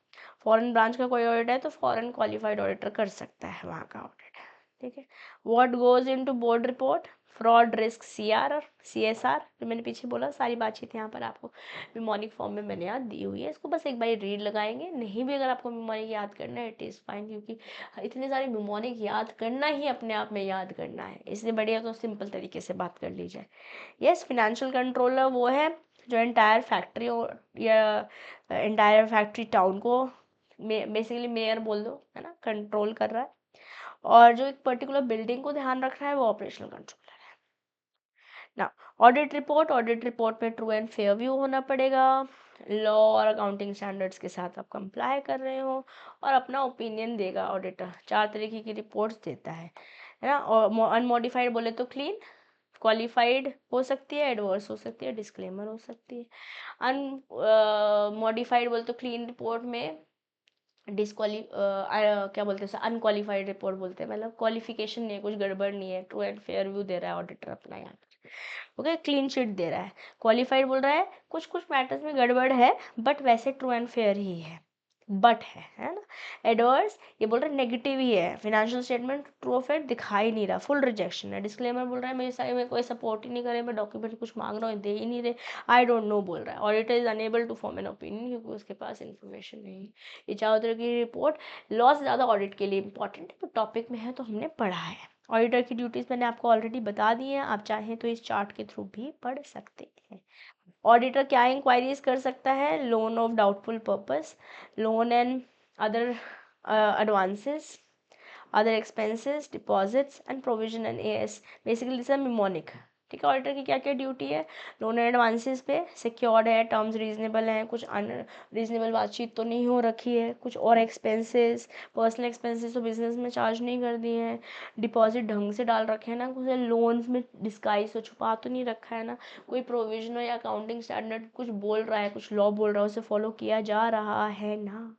फॉरेन ब्रांच का कोई ऑडिट है तो फॉरेन क्वालिफाइड ऑडिटर कर सकता है वहाँ का ऑडिट, ठीक है। What goes into board report, fraud risk, CR और CSR, जो मैंने पीछे बोला, सारी बातचीत यहाँ पर आपको निमोनिक फॉर्म में मैंने याद दी हुई है। इसको बस एक बार रीड लगाएंगे, नहीं भी अगर आपको निमोनिक याद करना है इट इज़ फाइन, क्योंकि इतने सारे निमोनिक याद करना ही अपने आप में याद करना है, इसलिए बढ़िया तो सिंपल तरीके से बात कर ली जाए। यस, फिनेंशियल कंट्रोलर वो है जो एंटायर फैक्ट्री या एंटायर फैक्ट्री टाउन को, बेसिकली मेयर बोल दो, है ना, कंट्रोल कर रहा है, और जो एक पर्टिकुलर बिल्डिंग को ध्यान रख रहा है वो ऑपरेशनल कंट्रोलर है ना। ऑडिट रिपोर्ट में ट्रू एंड फेयर व्यू होना पड़ेगा, लॉ और अकाउंटिंग स्टैंडर्ड्स के साथ आप कंप्लाई कर रहे हो, और अपना ओपिनियन देगा ऑडिटर। 4 तरीके की रिपोर्ट्स देता है ना। और अनमॉडिफाइड बोले तो क्लीन, क्वालिफाइड हो सकती है, एडवर्स हो सकती है, डिस्क्लेमर हो सकती है। अनमॉडिफाइड बोले तो क्लीन रिपोर्ट में क्या बोलते हैं, अनक्वालिफाइड रिपोर्ट बोलते हैं, मतलब क्वालिफिकेशन नहीं है, कुछ गड़बड़ नहीं है, ट्रू एंड फेयर व्यू दे रहा है ऑडिटर अपना यहाँ पर, ओके, क्लीन शीट दे रहा है। क्वालिफाइड बोल रहा है कुछ कुछ मैटर्स में गड़बड़ है बट वैसे ट्रू एंड फेयर ही है, बट है ना। एडवर्स ये बोल रहा है नेगेटिव ही है, financial statement true of fair दिखाई नहीं रहा, फुल रिजेक्शन है। डिस्क्लेमर बोल रहा है मेरे साइड में कोई सपोर्ट ही नहीं करे, मैं डॉक्यूमेंट कुछ मांग रहा हूँ दे ही नहीं रहे, आई डोंट नो बोल रहा है। Auditor is unable to form an opinion, क्योंकि उसके पास इन्फॉर्मेशन नहीं। ये चारों तरह की रिपोर्ट लॉ से ज़्यादा ऑडिट के लिए इंपॉर्टेंट है, तो टॉपिक में है तो हमने पढ़ा है। ऑडिटर की ड्यूटीज़ मैंने आपको ऑलरेडी बता दी हैं, आप चाहें तो इस चार्ट के थ्रू भी पढ़ सकते हैं। ऑडिटर क्या इंक्वायरीज कर सकता है, loan of doubtful purpose, loan and other advances, other expenses, deposits and provision and AS, basically this is a mnemonic, ठीक है। ऑडिटर की क्या क्या ड्यूटी है, लोन एडवांसेस पे सिक्योर्ड है, टर्म्स रीजनेबल हैं, कुछ अनरीजनेबल बातचीत तो नहीं हो रखी है, कुछ और एक्सपेंसेस, पर्सनल एक्सपेंसेस तो बिजनेस में चार्ज नहीं कर दिए हैं, डिपॉजिट ढंग से डाल रखे हैं ना, कुछ लोन्स में डिस्गाइज तो छुपा तो नहीं रखा है ना, कोई प्रोविजन या अकाउंटिंग स्टैंडर्ड कुछ बोल रहा है, कुछ लॉ बोल रहा है, उसे फॉलो किया जा रहा है ना।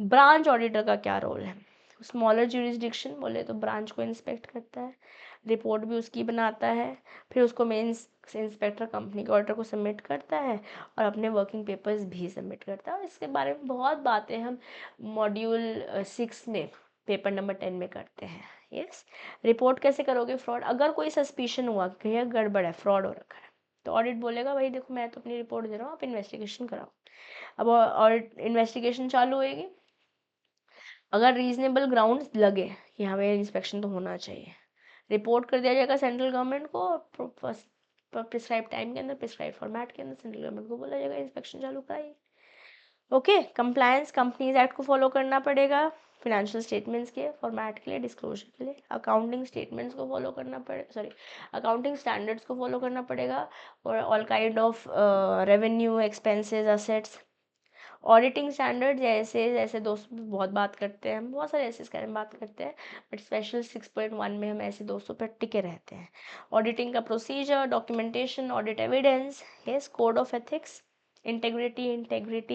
ब्रांच ऑडिटर का क्या रोल है, स्मॉलर ज्यूरिसडिक्शन बोले तो ब्रांच को इंस्पेक्ट करता है, रिपोर्ट भी उसकी बनाता है, फिर उसको मेन इंस्पेक्टर कंपनी के ऑडिटर को सबमिट करता है और अपने वर्किंग पेपर्स भी सबमिट करता है। और इसके बारे में बहुत बातें हम मॉड्यूल 6 में पेपर नंबर 10 में करते हैं। यस, रिपोर्ट कैसे करोगे फ्रॉड, अगर कोई सस्पिशन हुआ कि यह गड़बड़ है, फ्रॉड हो रखा है, तो ऑडिट बोलेगा भाई देखो मैं तो अपनी रिपोर्ट दे रहा हूँ, आप इन्वेस्टिगेशन कराओ। अब ऑडिट इन्वेस्टिगेशन चालू होएगी, अगर रीजनेबल ग्राउंड्स लगे कि हमें इंस्पेक्शन तो होना चाहिए, रिपोर्ट कर दिया जाएगा सेंट्रल गवर्नमेंट को, प्रिस्क्राइब टाइम के अंदर, प्रिस्क्राइब फॉर्मेट के अंदर सेंट्रल गवर्नमेंट को बोला जाएगा इंस्पेक्शन चालू कराइए। ओके, कंप्लायंस कंपनीज एक्ट को फॉलो करना पड़ेगा, फिनेंशियल स्टेटमेंट्स के फॉर्मेट के लिए, डिस्क्लोजर के लिए, अकाउंटिंग स्टेटमेंट्स को फॉलो करना पड़ेगा, सॉरी अकाउंटिंग स्टैंडर्ड्स को फॉलो करना पड़ेगा, और all kind of revenue expenses assets, auditing standard जैसे जैसे दोस्तों पे बहुत बात करते हैं हम, बहुत सारे ऐसे इसके बारे में बात करते हैं, बट स्पेशल 6.1 में हम ऐसे दोस्तों पर टिके रहते हैं। ऑडिटिंग का procedure, documentation, audit evidence, yes, code of ethics, integrity,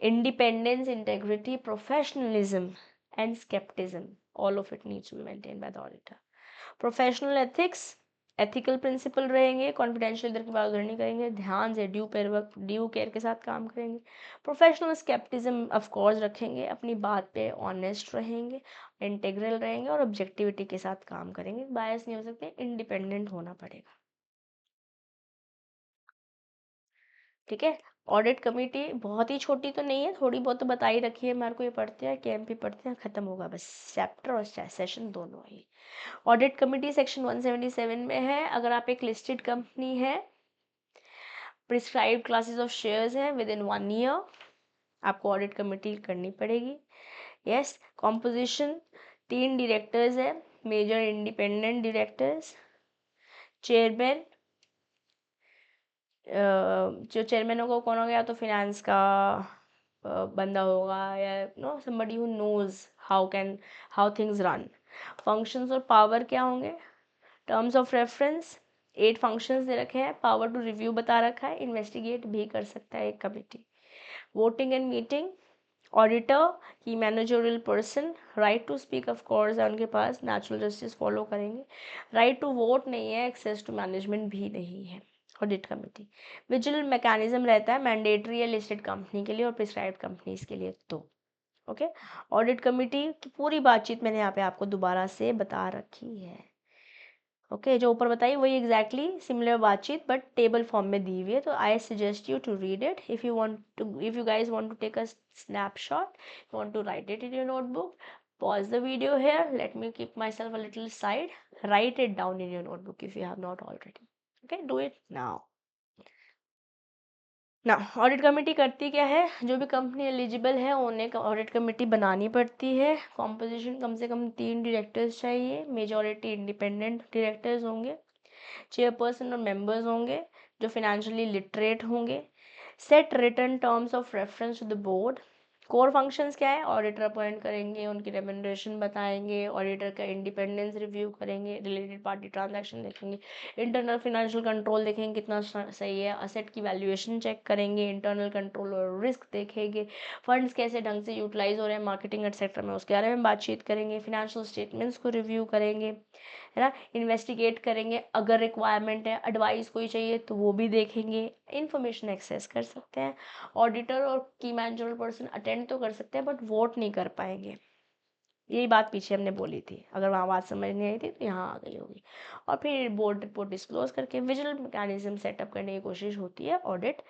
independence, integrity, professionalism, and skepticism. All of it needs to be maintained by the auditor. Professional ethics, ethical principle रहेंगे, कॉन्फिडेंशियल इधर की बात उधर नहीं करेंगे, ध्यान से ड्यू केयर के साथ काम करेंगे। प्रोफेशनल स्केप्टिज्म ऑफ कोर्स रखेंगे, अपनी बात पे ऑनेस्ट रहेंगे, इंटेग्रल रहेंगे और ऑब्जेक्टिविटी के साथ काम करेंगे, बायस नहीं हो सकते, इंडिपेंडेंट होना पड़ेगा। ठीक है। ऑडिट कमेटी बहुत ही छोटी तो नहीं है, थोड़ी बहुत तो बता ही रखी है, मेरे को ये पढ़ते हैं केएमपी पढ़ते हैं, खत्म होगा बस, चैप्टर और सेशन दोनों ही। ऑडिट कमेटी सेक्शन 177 में है, अगर आप एक लिस्टेड कंपनी है, प्रिस्क्राइब्ड क्लासेस ऑफ शेयर्स हैं, विद इन 1 ईयर आपको ऑडिट कमेटी करनी पड़ेगी। यस, कॉम्पोजिशन 3 डायरेक्टर्स है, मेजर इंडिपेंडेंट डायरेक्टर्स, चेयरमैन, जो चेयरमैन होगा कौन हो गया, तो फिनेंस का बंदा होगा, या no somebody who knows how things run. Functions और पावर क्या होंगे, टर्म्स ऑफ रेफरेंस 8 फंक्शंस दे रखे हैं, पावर टू रिव्यू बता रखा है, इन्वेस्टिगेट भी कर सकता है एक committee. Voting and meeting, auditor की managerial person, right to speak of course है उनके पास, नेचुरल जस्टिस फॉलो करेंगे, राइट टू वोट नहीं है, एक्सेस टू मैनेजमेंट भी नहीं है। ऑडिट कमेटी विजिल मैकेनिज्म रहता है, मैंडेटरी है लिस्टेड कंपनी के लिए और प्रिस्क्राइब्ड कंपनीज के लिए। तो ओके, ऑडिट कमेटी की पूरी बातचीत मैंने यहाँ पे आपको दोबारा से बता रखी है। ओके, जो ऊपर बताई वही एग्जैक्टली सिमिलर बातचीत बट टेबल फॉर्म में दी हुई है, तो I suggest you to read it, if you guys want to take a snapshot, you want to write it in your notebook, pause the video here, let me keep myself a little side, write it down in your notebook if you have not already. Okay, do it now. ना audit committee करती क्या है, जो भी company eligible है उन्हें audit committee बनानी पड़ती है। कॉम्पोजिशन कम से कम 3 डायरेक्टर्स चाहिए, मेजॉरिटी इंडिपेंडेंट डायरेक्टर्स होंगे, चेयरपर्सन और मेंबर्स होंगे जो फिनेंशियली लिटरेट होंगे, set written terms of reference to the board. Core functions क्या है, ऑडिटर अपॉइंट करेंगे, उनकी रेम्युनरेशन बताएंगे, ऑडिटर का इंडिपेंडेंस रिव्यू करेंगे, रिलेटेड पार्टी ट्रांजैक्शन देखेंगे, इंटरनल फिनेंशियल कंट्रोल देखेंगे कितना सही है, असेट की वैल्यूएशन चेक करेंगे, इंटरनल कंट्रोल और रिस्क देखेंगे, फंड्स कैसे ढंग से यूटिलाइज हो रहे हैं मार्केटिंग एक्सेट्रा में उसके बारे में बातचीत करेंगे, फिनेंशियल स्टेटमेंट्स को रिव्यू करेंगे, है ना, इन्वेस्टिगेट करेंगे, अगर रिक्वायरमेंट है एडवाइस कोई चाहिए तो वो भी देखेंगे, इंफॉर्मेशन एक्सेस कर सकते हैं। ऑडिटर और की मैनेजरल पर्सन अटेंड तो कर सकते हैं बट वोट नहीं कर पाएंगे, यही बात पीछे हमने बोली थी, अगर वहाँ बात समझ नहीं आई थी तो यहाँ आ गई होगी। और फिर बोर्ड रिपोर्ट डिस्क्लोज करके विजिलेंस मैकेनिज्म सेटअप करने की कोशिश होती है ऑडिट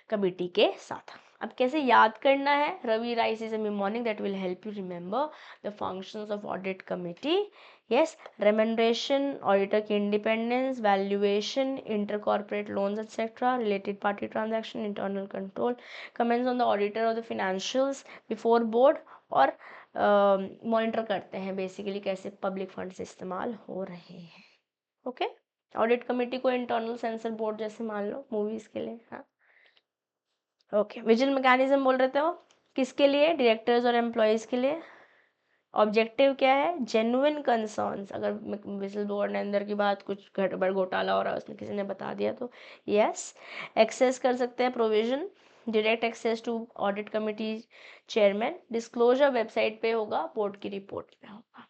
कमेटी के साथ। अब कैसे याद करना है, Ravi rice is a mnemonic that will help you remember the functions of audit committee. Yes, remuneration, auditor की independence, valuation, intercorporate loans etc., related party transaction, internal control, comments on the auditor of the financials before board, और monitor करते हैं basically कैसे public funds इस्तेमाल हो रहे हैं। Okay, audit committee को इंटरनल सेंसर बोर्ड जैसे मान लो मूवीज के लिए। हाँ, ओके। विजिल मैकेनिज्म बोल रहे थे वो किसके लिए? डायरेक्टर्स और एम्प्लॉयज़ के लिए। ऑब्जेक्टिव क्या है? जेन्युइन कंसर्न्स, अगर विजिल बोर्ड ने अंदर की बात कुछ गड़बड़ घोटाला हो रहा है उसने किसी ने बता दिया तो यस। एक्सेस कर सकते हैं provision, direct access to audit committee chairman, disclosure website पे होगा, बोर्ड की रिपोर्ट पे होगा।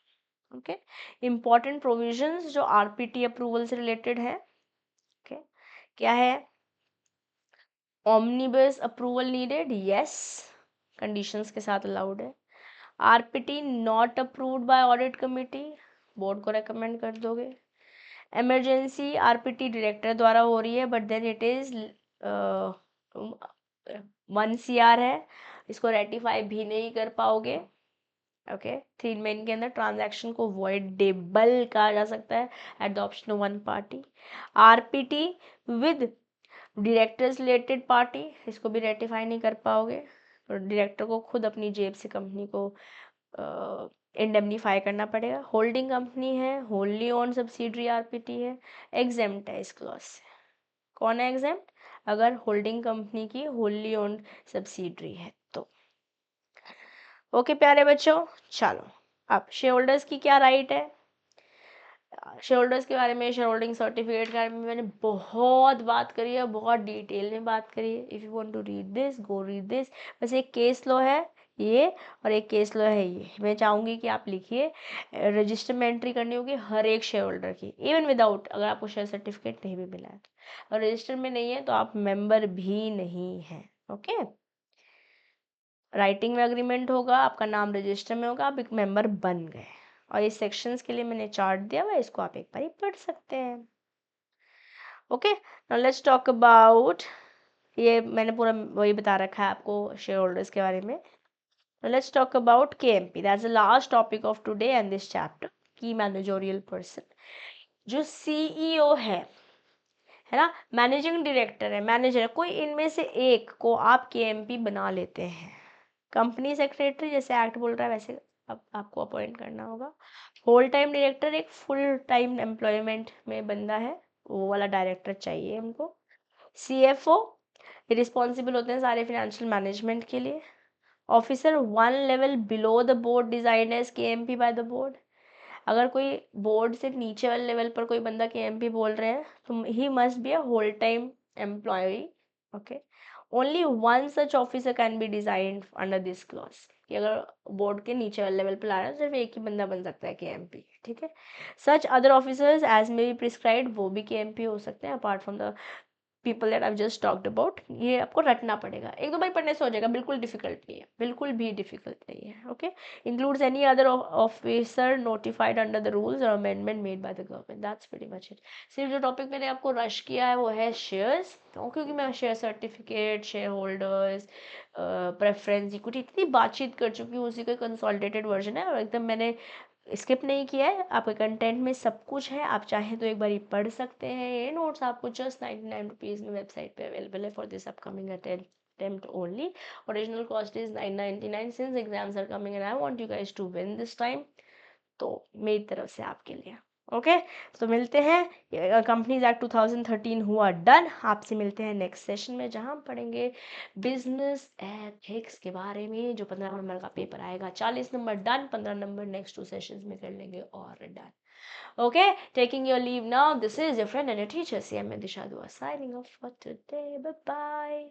ओके, इंपॉर्टेंट प्रोविजंस जो आरपीटी अप्रूवल से रिलेटेड है। ओके, क्या है? Omnibus approval needed, yes, conditions के साथ अलाउड है। RPT not approved by audit committee, board को रेकमेंड कर दोगे। इमरजेंसी आरपीटी डायरेक्टर द्वारा हो रही है but then it is 1 CR है, इसको रेटिफाई भी नहीं कर पाओगे। ओके, 3 महीने के अंदर ट्रांजैक्शन को वॉइडेबल कहा जा सकता है at the option of 1 party. RPT with directors related party, इसको भी रेटिफाई नहीं कर पाओगे, तो डायरेक्टर को खुद अपनी जेब से कंपनी को इंडेमनीफाई करना पड़ेगा। होल्डिंग कंपनी है, होल्ली ओन सब्सिडरी आरपीटी है, एग्जेम्प्ट है इस क्लॉज से। कौन है एग्जेम्प्ट? अगर होल्डिंग कंपनी की होल्ली ओन सब्सिडरी है तो। ओके प्यारे बच्चों, चलो अब शेयर होल्डर्स की क्या राइट है? शेयर होल्डर्स के बारे में, शेयर होल्डिंग सर्टिफिकेट के बारे में मैंने बहुत बात करी है, बहुत डिटेल में बात करी है। If you want to read this, go read this. बस एक केस लॉ है ये और एक केस लॉ है ये। मैं चाहूँगी कि आप लिखिए, रजिस्टर में एंट्री करनी होगी हर एक शेयर होल्डर की, इवन विदाउट, अगर आपको शेयर सर्टिफिकेट नहीं भी मिला है तो। और रजिस्टर में नहीं है तो आप मेंबर भी नहीं हैं। ओके, राइटिंग में अग्रीमेंट होगा, आपका नाम रजिस्टर में होगा, आप एक मेंबर बन गए। और इस सेक्शंस के लिए मैंने चार्ट दिया हुआ है, इसको आप एक बार ही पढ़ सकते हैं। Okay, now let's talk about, ये मैंने पूरा वही बता रखा है आपको शेयर होल्डर्स के बारे में। Let's talk about KMP, that's the last topic of today and this chapter. की मैनेजोरियल पर्सन, जो सीईओ है ना, मैनेजिंग डायरेक्टर है, मैनेजर है, कोई इनमें से एक को आप केएमपी बना लेते हैं। कंपनी सेक्रेटरी जैसे एक्ट बोल रहा है वैसे अब आपको अपॉइंट करना होगा। होल टाइम डायरेक्टर एक फुल टाइम एम्प्लॉयमेंट में बंदा है, वो वाला डायरेक्टर चाहिए हमको। सीएफओ रिस्पॉन्सिबल होते हैं सारे फाइनेंशियल मैनेजमेंट के लिए। Officer 1 level below the board designed as KMP by the board, अगर कोई बोर्ड से नीचे वाले लेवल पर कोई बंदा केएमपी बोल रहे हैं तो he must be a whole time employ. Okay, only 1 such officer can be designed under this clause, कि अगर बोर्ड के नीचे वाले लेवल पर ला रहे हैं सिर्फ एक ही बंदा बन सकता है केएमपी। ठीक है, such other officers as may be prescribed, वो भी केएमपी हो सकते हैं apart from the people that I just talked about. ये आपको रटना पड़ेगा, 1-2 बार पढ़ने से हो जाएगा, बिल्कुल डिफिकल्ट नहीं है, बिल्कुल भी डिफिकल्ट नहीं है। Okay, includes any other officer notified under the rules और amendment made by the government, that's pretty much it. सिर्फ जो टॉपिक मैंने आपको रश किया है वो है शेयर्स, क्योंकि मैं share certificate, share holders, preference, equity इतनी बातचीत कर चुकी हूँ, उसी का कंसोलिडेटेड वर्जन है और एकदम मैंने स्किप नहीं किया है। आपके कंटेंट में सब कुछ है, आप चाहें तो एक बार पढ़ सकते हैं। ये नोट्स आपको जस्ट 99 रुपीज़ में वेबसाइट पे अवेलेबल है for this upcoming attempt only. Original cost is 999 since exams are coming and I want you guys to win this time. तो मेरी तरफ से आपके लिए ओके, तो मिलते हैं। कंपनीज एक्ट 2013 हुआ डन। आपसे मिलते हैं नेक्स्ट सेशन में जहां हम पढ़ेंगे बिजनेस एथिक्स के बारे में, जो 15 नंबर का पेपर आएगा। 40 number done, 15 number next 2 sessions में कर लेंगे और done. Okay, taking your leave now, this is your friend and teacher CM Disha Dua signing off for today. Bye bye.